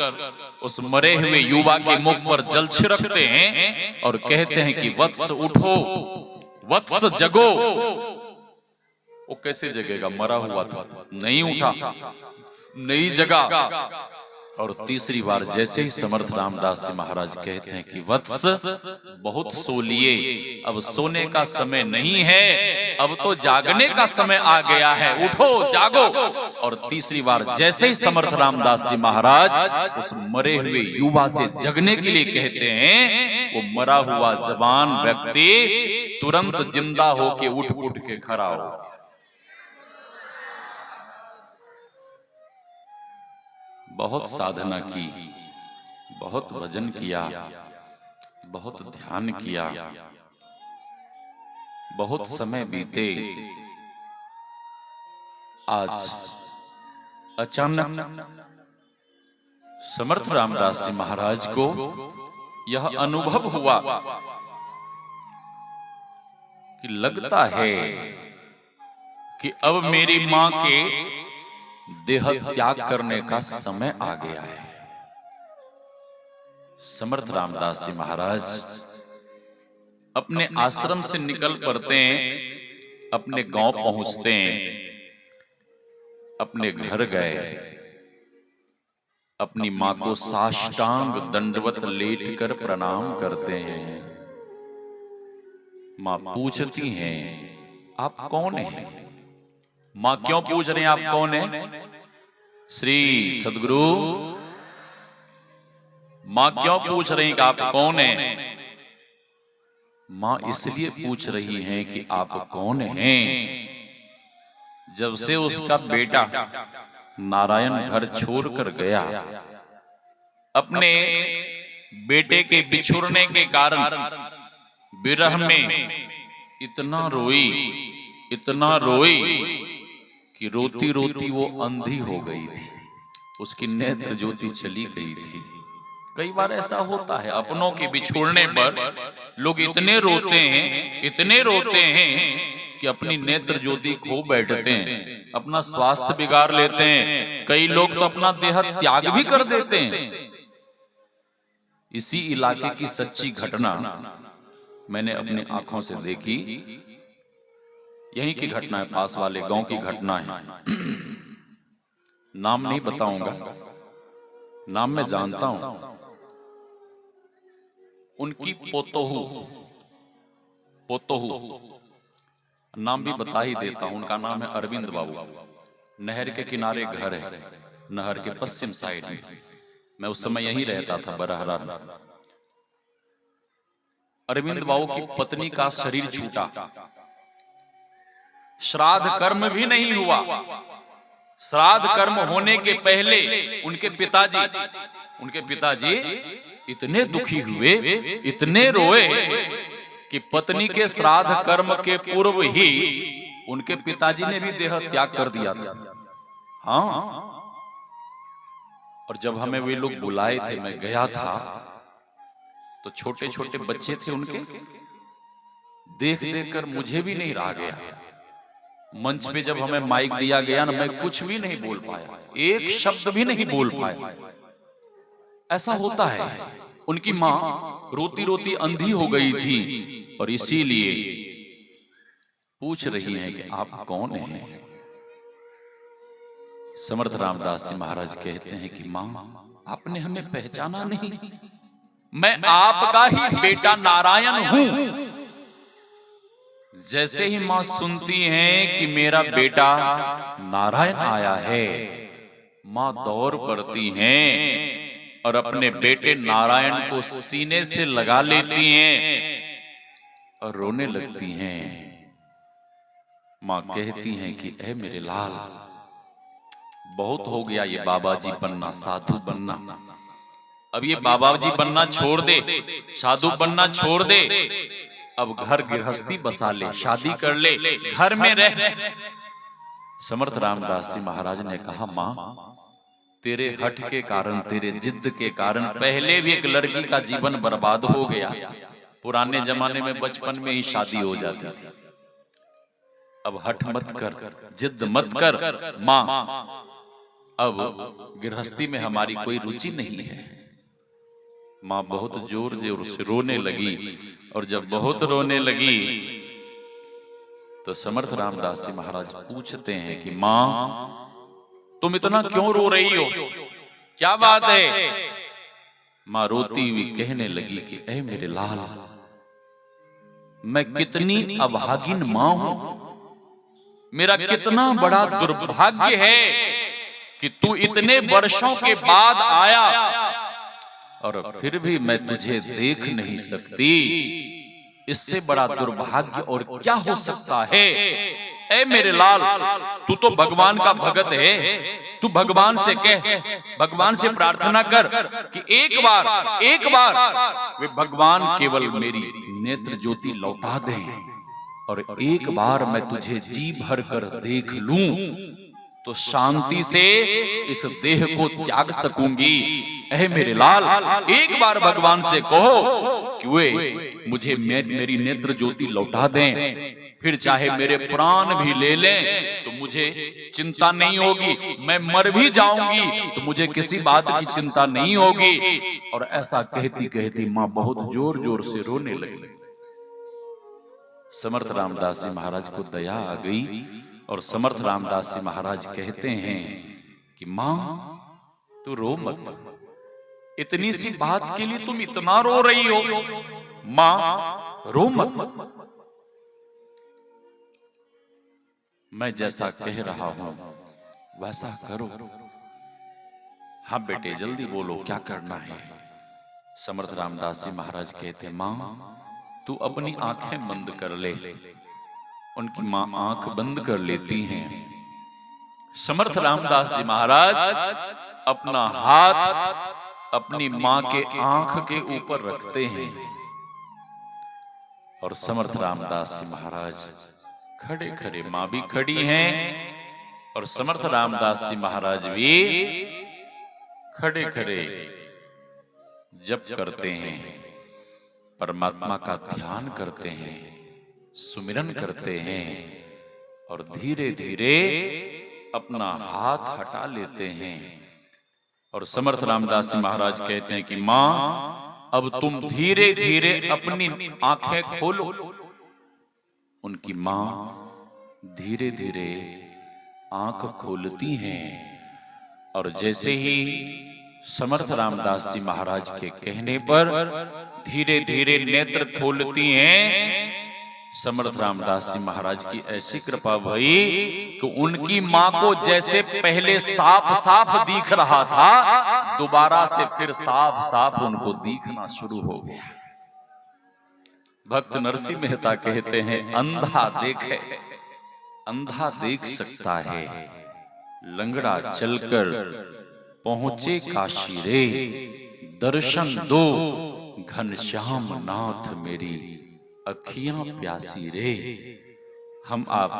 उस मरे हुए युवा के मुख पर जल छिड़कते हैं और कहते हैं कि वत्स उठो, वत्स जगो। वो कैसे जगेगा? मरा हुआ था, नहीं उठा, नहीं जगा। और तीसरी बार जैसे ही समर्थ रामदास जी महाराज कहते हैं कि वत्स बहुत सो लिए, अब सोने का समय नहीं है, अब तो जागने का समय आ गया है, उठो जागो। और तीसरी बार जैसे ही समर्थ रामदास जी महाराज उस मरे हुए युवा से जगने के लिए कहते हैं, वो मरा हुआ जवान व्यक्ति तुरंत जिंदा होके उठ के खड़ा हो। बहुत साधना की, बहुत भजन किया, बहुत ध्यान किया, बहुत समय बीते, आज अचानक समर्थ रामदास जी महाराज को यह अनुभव हुआ कि लगता है कि अब मेरी मां के देह त्याग करने का समय आ गया है। समर्थ रामदास जी महाराज अपने आश्रम से निकल पड़ते हैं, अपने गांव पहुंचते हैं, अपने घर गए, अपनी मां को साष्टांग दंडवत लेटकर प्रणाम करते हैं। मां पूछती हैं आप कौन हैं? मां क्यों पूछ रहे हैं आप कौन है? श्री सदगुरु मां क्यों पूछ रही हैं कि आप कौन हैं? मां इसलिए पूछ रही हैं कि आप कौन हैं, जब से उसका बेटा नारायण घर छोड़कर गया, अपने बेटे के बिछुड़ने के कारण विरह में इतना रोई कि रोती रोती वो अंधी हो गई थी, उसकी नेत्र ज्योति चली गई थी। कई बार ऐसा होता है, अपनों के बिछोड़ने पर लोग इतने रोते हैं कि अपनी नेत्र ज्योति खो बैठते हैं, अपना स्वास्थ्य बिगाड़ लेते हैं, कई लोग तो अपना देह त्याग भी कर देते हैं। इसी इलाके की सच्ची घटना मैंने अपनी आंखों से देखी, यहीं की घटना है, पास वाले गांव की घटना है। नाम नहीं बताऊंगा, नाम मैं जानता हूं। उनकी पोतोहू नाम भी बता ही देता हूं, उनका नाम है अरविंद बाबू। नहर के किनारे घर है, नहर के पश्चिम साइड में। मैं उस समय यहीं रहता था, बरहरा में। अरविंद बाबू की पत्नी का शरीर छूटा, श्राद्ध कर्म भी नहीं हुआ। श्राद्ध कर्म होने के पहले उनके पिताजी उनके पिताजी इतने दुखी हुए, इतने रोए कि पत्नी के श्राद्ध कर्म के पूर्व ही उनके पिताजी ने भी देह त्याग कर दिया था। हाँ, और जब हमें वे लोग बुलाए थे, मैं गया था, तो छोटे छोटे बच्चे थे उनके, देख देख कर मुझे भी नहीं रहा गया। मंच पे जब हमें माइक दिया गया ना, मैं कुछ भी नहीं बोल पाया, एक शब्द भी नहीं बोल पाया। ऐसा होता है। उनकी माँ रोती रोती अंधी हो गई थी और इसीलिए पूछ रही हैं कि आप कौन हैं। समर्थ रामदास जी महाराज कहते हैं कि माँ, आपने हमें पहचाना नहीं, मैं आपका ही बेटा नारायण हूं। जैसे ही मां सुनती हैं कि मेरा बेटा नारायण आया है, मां दौड़ पड़ती हैं और अपने बेटे नारायण को सीने से लगा लेती हैं और रोने लगती हैं। मां कहती हैं कि ऐ मेरे लाल, बहुत हो गया ये बाबा जी बनना, साधु बनना, अब ये बाबा जी बनना छोड़ दे, साधु बनना छोड़ दे, अब घर गृहस्थी बसा ले, शादी कर ले, घर में रह। समर्थ रामदास जी महाराज ने कहा, मां, तेरे हठ के कारण, तेरे जिद के कारण पहले भी एक लड़की का जीवन बर्बाद हो गया। पुराने जमाने में बचपन में ही शादी हो जाती थी। अब हठ मत कर, जिद मत कर मां, अब गृहस्थी में हमारी कोई रुचि नहीं है। मां बहुत जोर जोर से रोने लगी और जब बहुत रोने लगी तो समर्थ रामदास जी महाराज पूछते हैं कि मां, तुम इतना क्यों रो रही हो, क्या बात है। मां रोती हुई कहने लगी कि ऐ मेरे लाल, मैं कितनी अभागिन मां हूं, मेरा कितना बड़ा दुर्भाग्य है कि तू इतने वर्षों के बाद आया और फिर भी मैं तुझे देख नहीं सकती। इससे बड़ा दुर्भाग्य और क्या हो सकता है। ऐ मेरे लाल, तू तो भगवान का भगत है, तू भगवान से कह, भगवान से प्रार्थना कर कि एक बार वे भगवान केवल मेरी नेत्र ज्योति लौटा दें और एक बार मैं तुझे जी भर कर देख लूं तो शांति से इस देह को त्याग सकूंगी। ऐ मेरे लाल, एक बार भगवान से कहो कि वे मुझे मेरी नेत्र ज्योति लौटा दें, फिर चाहे मेरे प्राण भी ले लें तो मुझे चिंता नहीं होगी, मैं मर भी जाऊंगी तो मुझे किसी बात की चिंता नहीं होगी। और ऐसा कहती कहती मां बहुत जोर जोर से रोने लगी। समर्थ रामदास जी महाराज को दया आ गई और समर्थ रामदास जी महाराज कहते हैं कि मां, तू रो मत, इतनी सी बात के लिए तुम इतना रो रही हो, मां रो मत, मैं जैसा कह रहा हूं वैसा करो। हाँ बेटे, जल्दी बोलो क्या करना है। समर्थ रामदास जी महाराज कहते, मां तू अपनी आंखें बंद कर ले। उनकी मां आंख बंद कर लेती हैं। समर्थ रामदास जी महाराज अपना हाथ अपनी मां के आंख के ऊपर रखते हैं और समर्थ रामदास जी महाराज खड़े खड़े, मां भी खड़ी हैं और समर्थ रामदास जी महाराज भी खड़े खड़े जप करते हैं, परमात्मा का ध्यान करते हैं, सुमिरन करते हैं और धीरे धीरे अपना हाथ हटा लेते हैं। और समर्थ रामदास जी महाराज कहते हैं कि मां, अब तुम धीरे धीरे अपनी आंखें खोलो। उनकी मां धीरे धीरे आंख खोलती हैं और जैसे ही समर्थ रामदास जी महाराज के कहने पर धीरे धीरे नेत्र खोलती हैं, समर्थ रामदास जी महाराज की ऐसी कृपा भई कि उनकी मां को जैसे पहले साफ साफ दिख रहा था, दोबारा से फिर साफ साफ उनको दिखना शुरू हो गया। भक्त नरसिंह मेहता कहते हैं, अंधा देखे, अंधा देख सकता है, लंगड़ा चलकर पहुंचे काशी रे, दर्शन दो घनश्याम नाथ मेरी अखियां प्यासी रे। हम आप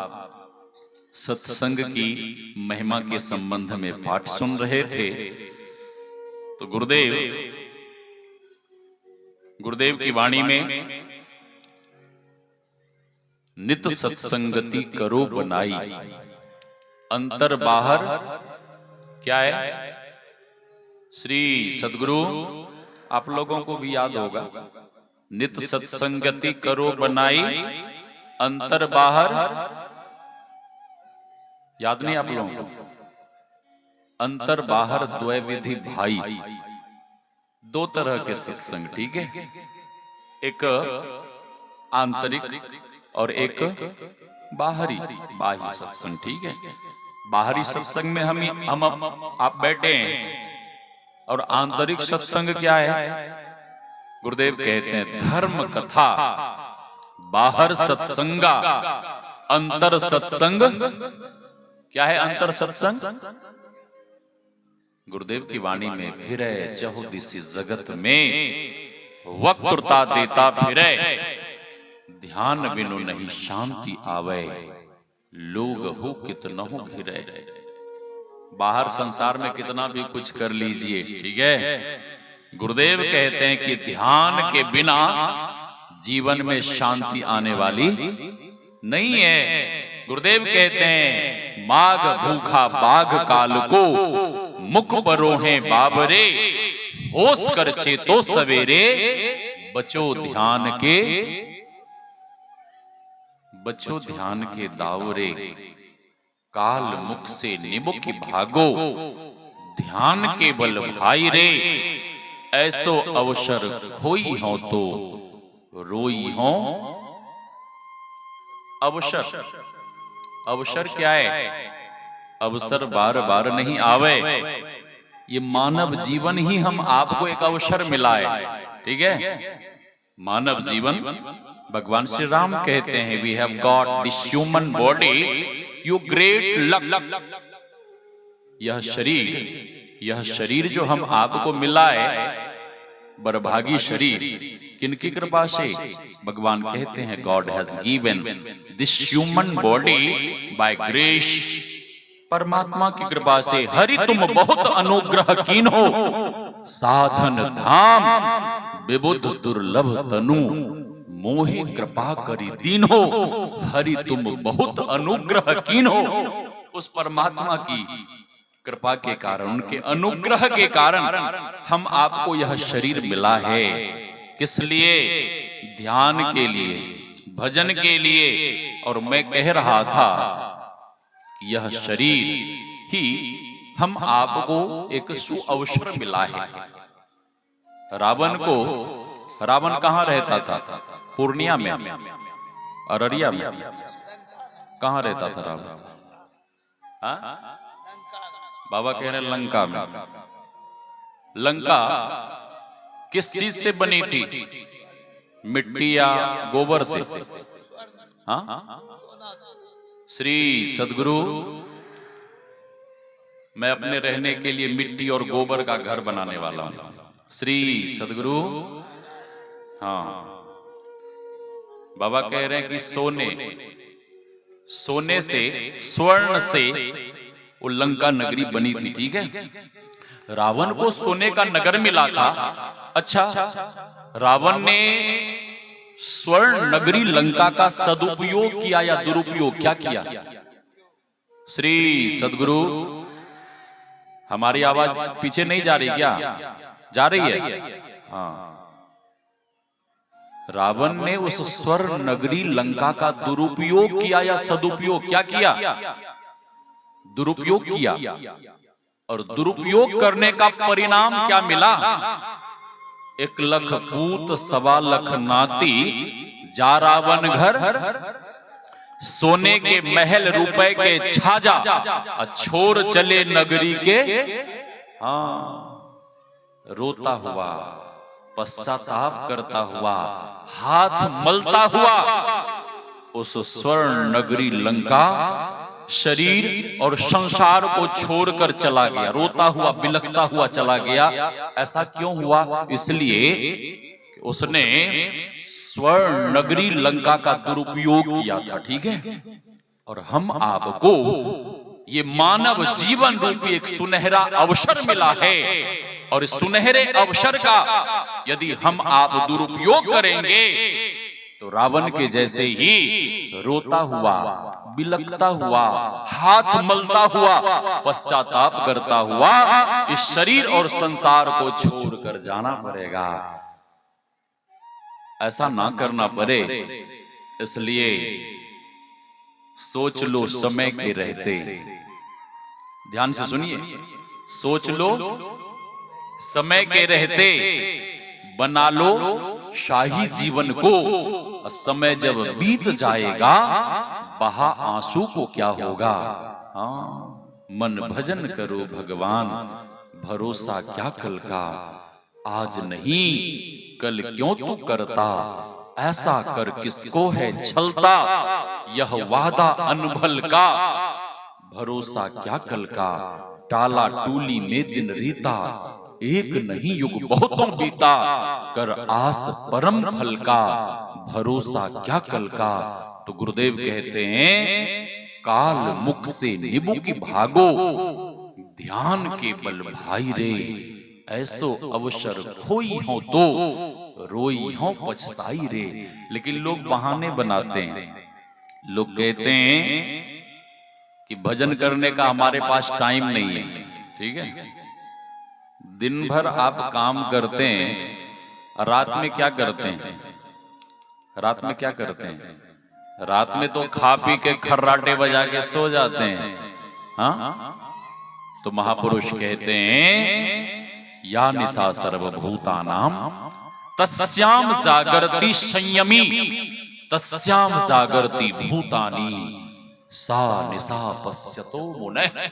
सत्संग की महिमा के संबंध में पाठ सुन रहे थे। तो गुरुदेव की वाणी में नित सत्संगति करो बनाई, अंतर बाहर क्या है? श्री सदगुरु आप लोगों को भी याद होगा, नित सत्संगति करो बनाई, अंतर बाहर याद नहीं आप लोगों को? अंतर बाहर द्वैविधि भाई, दो तरह के सत्संग, ठीक है? एक आंतरिक और एक बाहरी, बाह्य सत्संग, ठीक है? बाहरी सत्संग में हम आप बैठे हैं, और आंतरिक सत्संग क्या है? गुरुदेव कहते हैं धर्म कथा बाहर सत्संगा, अंतर सत्संग क्या है? अंतर सत्संग। गुरुदेव की वाणी में फिरे चहुदिसी जगत में वक्रता देता फिरे, ध्यान बिनु नहीं शांति आवे, लोग हो कितना हो घिरे। बाहर संसार में कितना भी कुछ कर लीजिए, ठीक है, गुरुदेव कहते हैं कि ध्यान के बिना जीवन में शांति आने वाली नहीं है। गुरुदेव कहते हैं माघ भूखा बाघ काल को, मुख परोहे बाबरे, होश कर चेतो सवेरे, बचो ध्यान के दावरे, काल मुख से निमुख भागो, ध्यान के बल भाई रे, ऐसो अवसर खोई हो तो रोई हो। अवसर क्या है? अवसर बार बार नहीं आवे, ये मानव जीवन ही हम आपको एक अवसर मिला है, ठीक है? मानव जीवन, भगवान श्री राम कहते हैं we have got this human body, you great luck. यह शरीर जो हम आपको मिला है, बरभागी शरीर, किनकी कृपा से? भगवान कहते हैं God has given this human body by grace, परमात्मा की कृपा से। हरि तुम बहुत अनुग्रह कीन हो, साधन धाम विबुध दुर्लभ तनु, मोहि कृपा करी दीन हो। हरि तुम बहुत अनुग्रह कीन हो, उस परमात्मा की कृपा के कारण, उनके अनुग्रह के कारण हम आपको यह शरीर मिला है। किस लिए? ध्यान के लिए, भजन के लिए। और मैं कह रहा था कि यह शरीर ही हम आपको एक सुअवसर मिला है। रावण कहां रहता था? पूर्णिया में, अररिया में। कहां रहता था रावण? बाबा कह रहे लंका में। लंका किस चीज से बनी थी? मिट्टी या गोबर से? श्री सदगुरु, मैं अपने रहने के लिए मिट्टी और गोबर का घर बनाने वाला हूं। श्री सदगुरु, हाँ, बाबा कह रहे हैं कि सोने से, स्वर्ण से वो लंका नगरी बनी थी, ठीक है? रावण को सोने का नगर मिला था। अच्छा, रावण ने स्वर्ण नगरी लंका का सदुपयोग किया या दुरुपयोग क्या किया? श्री सदगुरु, हमारी आवाज पीछे नहीं जा रही क्या? जा रही है? हाँ। रावण ने उस स्वर्ण नगरी लंका का दुरुपयोग किया या सदुपयोग क्या किया? दुरुपयोग किया। और दुरुपयोग करने का परिणाम क्या मिला? 1 लख पूत 1.25 लाख नाती, जा रावण घर, सोने के महल रुपए के छाजा, छोड़ चले नगरी के, हाँ, रोता हुआ, पश्चाताप करता हुआ, हाथ मलता हुआ उस स्वर्ण नगरी लंका शरीर और संसार को छोड़कर चला गया, रोता हुआ बिलखता हुआ चला गया। ऐसा क्यों हुआ? इसलिए उसने स्वर्ण नगरी लंका का दुरुपयोग किया था, ठीक है। और हम आपको ये मानव जीवन रूपी एक सुनहरा अवसर मिला है, और इस सुनहरे अवसर का यदि हम आप दुरुपयोग करेंगे तो रावण के जैसे ही रोता हुआ बिलखता हुआ, हाथ मलता हुआ, पश्चाताप करता हुआ इस शरीर और संसार को छोड़कर जाना पड़ेगा। ऐसा ना करना पड़े, इसलिए सोच लो समय के रहते। ध्यान से सुनिए, सोच लो समय के रहते, बना लो शाही जीवन को। समय जब बीत जाएगा बहा आंसू को क्या होगा। हाँ, मन भजन करो भगवान, भरोसा क्या कल का। आज नहीं कल क्यों तू करता, ऐसा कर किसको है छलता। यह वादा अनभल का, भरोसा क्या कल का। टाला टूली में दिन रीता, एक नहीं युग बहुतों बीता। कर आस परम फल का, भरोसा क्या कल का। तो गुरुदेव कहते हैं, काल मुख से निबु की भागो, ध्यान के बल भाई रे। ऐसो अवसर खोई हो तो, रोई हो पछताई रे। लेकिन लोग बहाने बनाते हैं। लोग कहते हैं कि भजन करने का हमारे पास टाइम नहीं है, ठीक है। दिन भर आप काम करते हैं, रात में क्या करते हैं? रात में क्या करते हैं? रात में तो खा पी के खर्राटे बजा के सो जाते हैं। हाँ, तो महापुरुष कहते हैं, या निशा सर्वभूतानाम तस्याम जागरति संयमी, तस्याम जागरति भूतानि, सा निशा पश्यतो मुनः।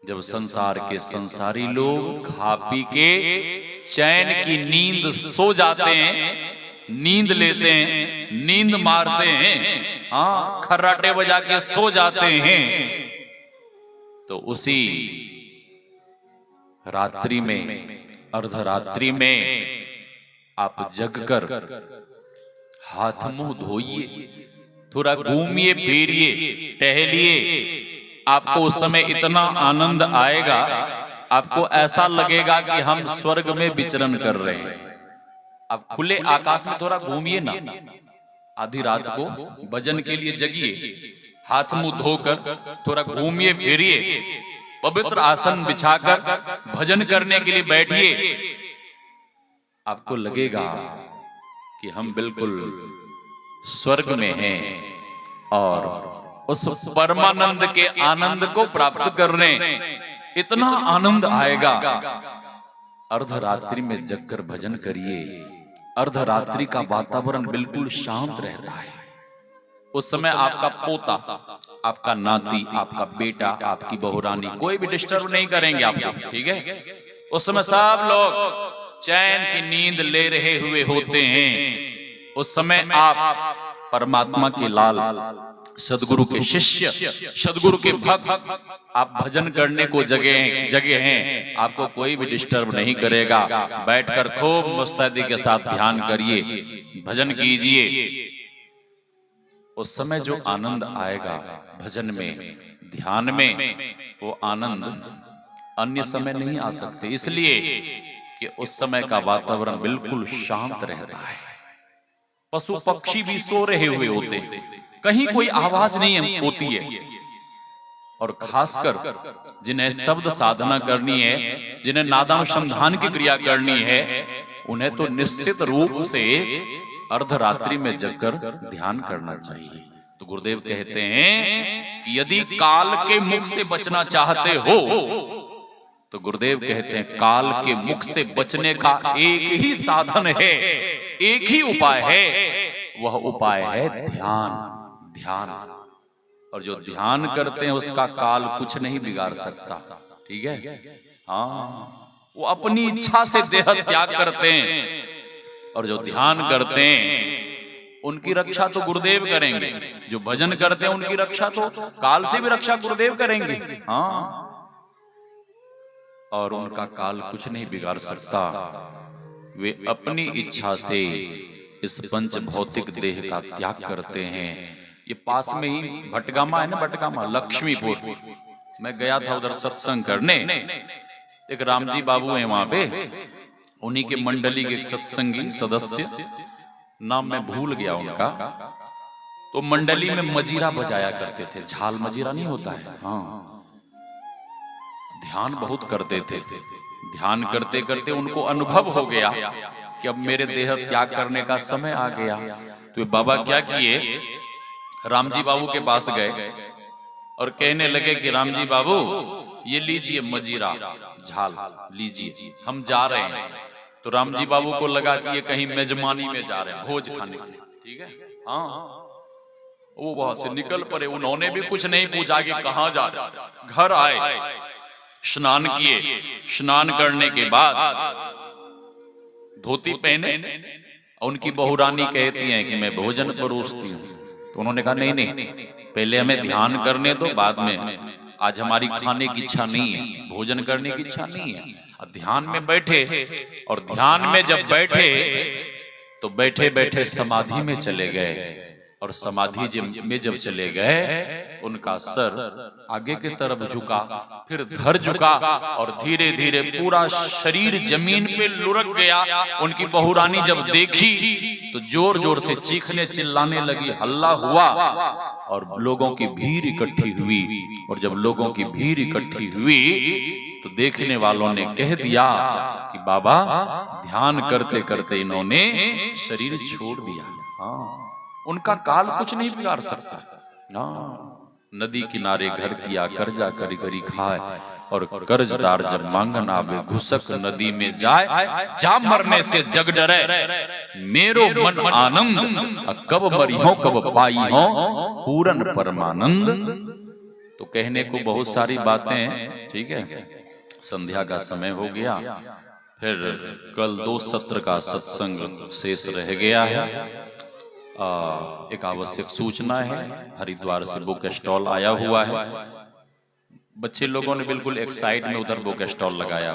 जब संसार के संसारी लोग खा पी के चैन की नींद सो जाते हैं, नींद लेते हैं, नींद मारते हैं, हाँ, खर्राटे बजा के सो जाते हैं, तो उसी रात्रि में, अर्धरात्रि में आप जगकर हाथ मुंह धोइए, थोड़ा घूमिए फिरिए, टहलिए। आपको उस समय इतना आनंद आएगा, आपको ऐसा लगेगा कि हम स्वर्ग में विचरण कर रहे हैं। आप खुले आकाश में थोड़ा घूमिए ना, आधी रात को भजन के लिए जगिए, हाथ मुंह धोकर थोड़ा घूमिए फिरिए, पवित्र आसन बिछाकर भजन करने के लिए बैठिए। आपको लगेगा कि हम बिल्कुल स्वर्ग में हैं और उस परमानंद के आनंद को प्राप्त करने इतना आनंद आएगा। अर्धरात्रि में जगकर भजन करिए, अर्धरात्रि का वातावरण बिल्कुल शांत रहता है। उस समय आपका पोता, आपका नाती, आपका बेटा, आपकी बहुरानी कोई भी डिस्टर्ब नहीं करेंगे आपको, ठीक है। उस समय सब लोग चैन की नींद ले रहे हुए होते हैं। उस समय आप परमात्मा के लाल, सदगुरु के शिष्य, सदगुरु के भक्त, आप भजन करने को जगह हैं। आपको कोई भी डिस्टर्ब नहीं करेगा। बैठकर खूब मुस्तैदी के साथ ध्यान करिए, भजन कीजिए। उस समय जो आनंद आएगा भजन में, ध्यान में, वो आनंद अन्य समय नहीं आ सकते, इसलिए कि उस समय का वातावरण बिल्कुल शांत रहता है। पशु पक्षी भी सो रहे हुए होते हैं, कहीं कोई आवाज नहीं होती है। और खासकर जिन्हें शब्द साधना करनी है, जिन्हें नादानुसंधान की क्रिया करनी है, उन्हें तो निश्चित रूप से अर्धरात्रि में जगकर ध्यान करना चाहिए। तो गुरुदेव कहते हैं कि यदि काल के मुख से बचना चाहते हो, तो गुरुदेव कहते हैं काल के मुख से बचने का एक ही साधन है, एक ही उपाय है। वह उपाय है ध्यान। ध्यान, और जो ध्यान करते हैं उसका काल कुछ नहीं बिगाड़ सकता, ठीक है। हाँ, वो अपनी इच्छा से देह त्याग करते हैं, और जो ध्यान करते हैं उनकी रक्षा तो गुरुदेव करेंगे, जो भजन करते हैं उनकी रक्षा तो काल से भी रक्षा गुरुदेव करेंगे। हाँ, और उनका काल कुछ नहीं बिगाड़ सकता। वे अपनी इच्छा से इस पंच भौतिक देह का त्याग करते हैं। ये पास में ही भटगामा है ना, भटगामा लक्ष्मीपुर, मैं गया था उधर सत्संग करने। एक रामजी बाबू है वहां पे, उन्हीं के मंडली के एक सत्संगी सदस्य, नाम मैं भूल गया उनका, तो मंडली में मजीरा बजाया करते थे। झाल मजीरा नहीं होता है, हाँ। ध्यान बहुत करते थे। ध्यान करते करते उनको अनुभव हो गया कि अब मेरे देह त्याग करने का समय आ गया। तो बाबा क्या किए, रामजी बाबू के पास गए और कहने लगे कि रामजी बाबू ये लीजिए मजीरा झाल लीजिए, हम जा रहे हैं। तो रामजी बाबू को लगा कि ये कहीं मेजमानी में जा रहे हैं, भोज खाने के लिए, ठीक है। हाँ, वो वहां से निकल पड़े। उन्होंने भी कुछ नहीं पूछा कि कहां जा रहे। घर आए, स्नान किए, स्नान करने के बाद धोती पहने। उनकी बहुरानी कहती है कि मैं भोजन परोसती हूँ। तो उन्होंने कहा नहीं नहीं, पहले हमें ध्यान करने दो, बाद में। आज हमारी खाने की इच्छा नहीं है, भोजन करने की इच्छा नहीं है। ध्यान में बैठे, और ध्यान में जब बैठे तो बैठे बैठे समाधि में चले गए। और समाधि में जब चले गए, उनका सर आगे की तरफ झुका, फिर धर झुका, और धीरे धीरे पूरा शरीर जमीन पे लुढ़क गया। उनकी बहुरानी जब देखी तो जोर जोर से चीखने चिल्लाने लगी, हल्ला हुआ, और लोगों की भीड़ इकट्ठी हुई। और जब लोगों की भीड़ इकट्ठी हुई तो देखने वालों ने कह दिया कि बाबा ध्यान करते करते इन्होंने शरीर छोड़ दिया। हाँ, उनका काल कुछ नहीं बिगाड़ सकता। हाँ, नदी किनारे घर किया कर्जा करी करी खाए, और कर्जदार जब मांगन आवे घुसक नदी में जाए। जा मरने से जग डरे, मेरो मन आनंद, कब मरी हो कब पाई हो पूरन परमानंद। तो कहने को बहुत सारी बातें, ठीक है, संध्या का समय हो गया। फिर कल 2 सत्र का सत्संग शेष रह गया है। एक आवश्यक सूचना है, हरिद्वार से बुक स्टॉल आया हुआ है। बच्चे लोगों ने बिल्कुल एक साइड में उधर बुक स्टॉल लगाया हुआ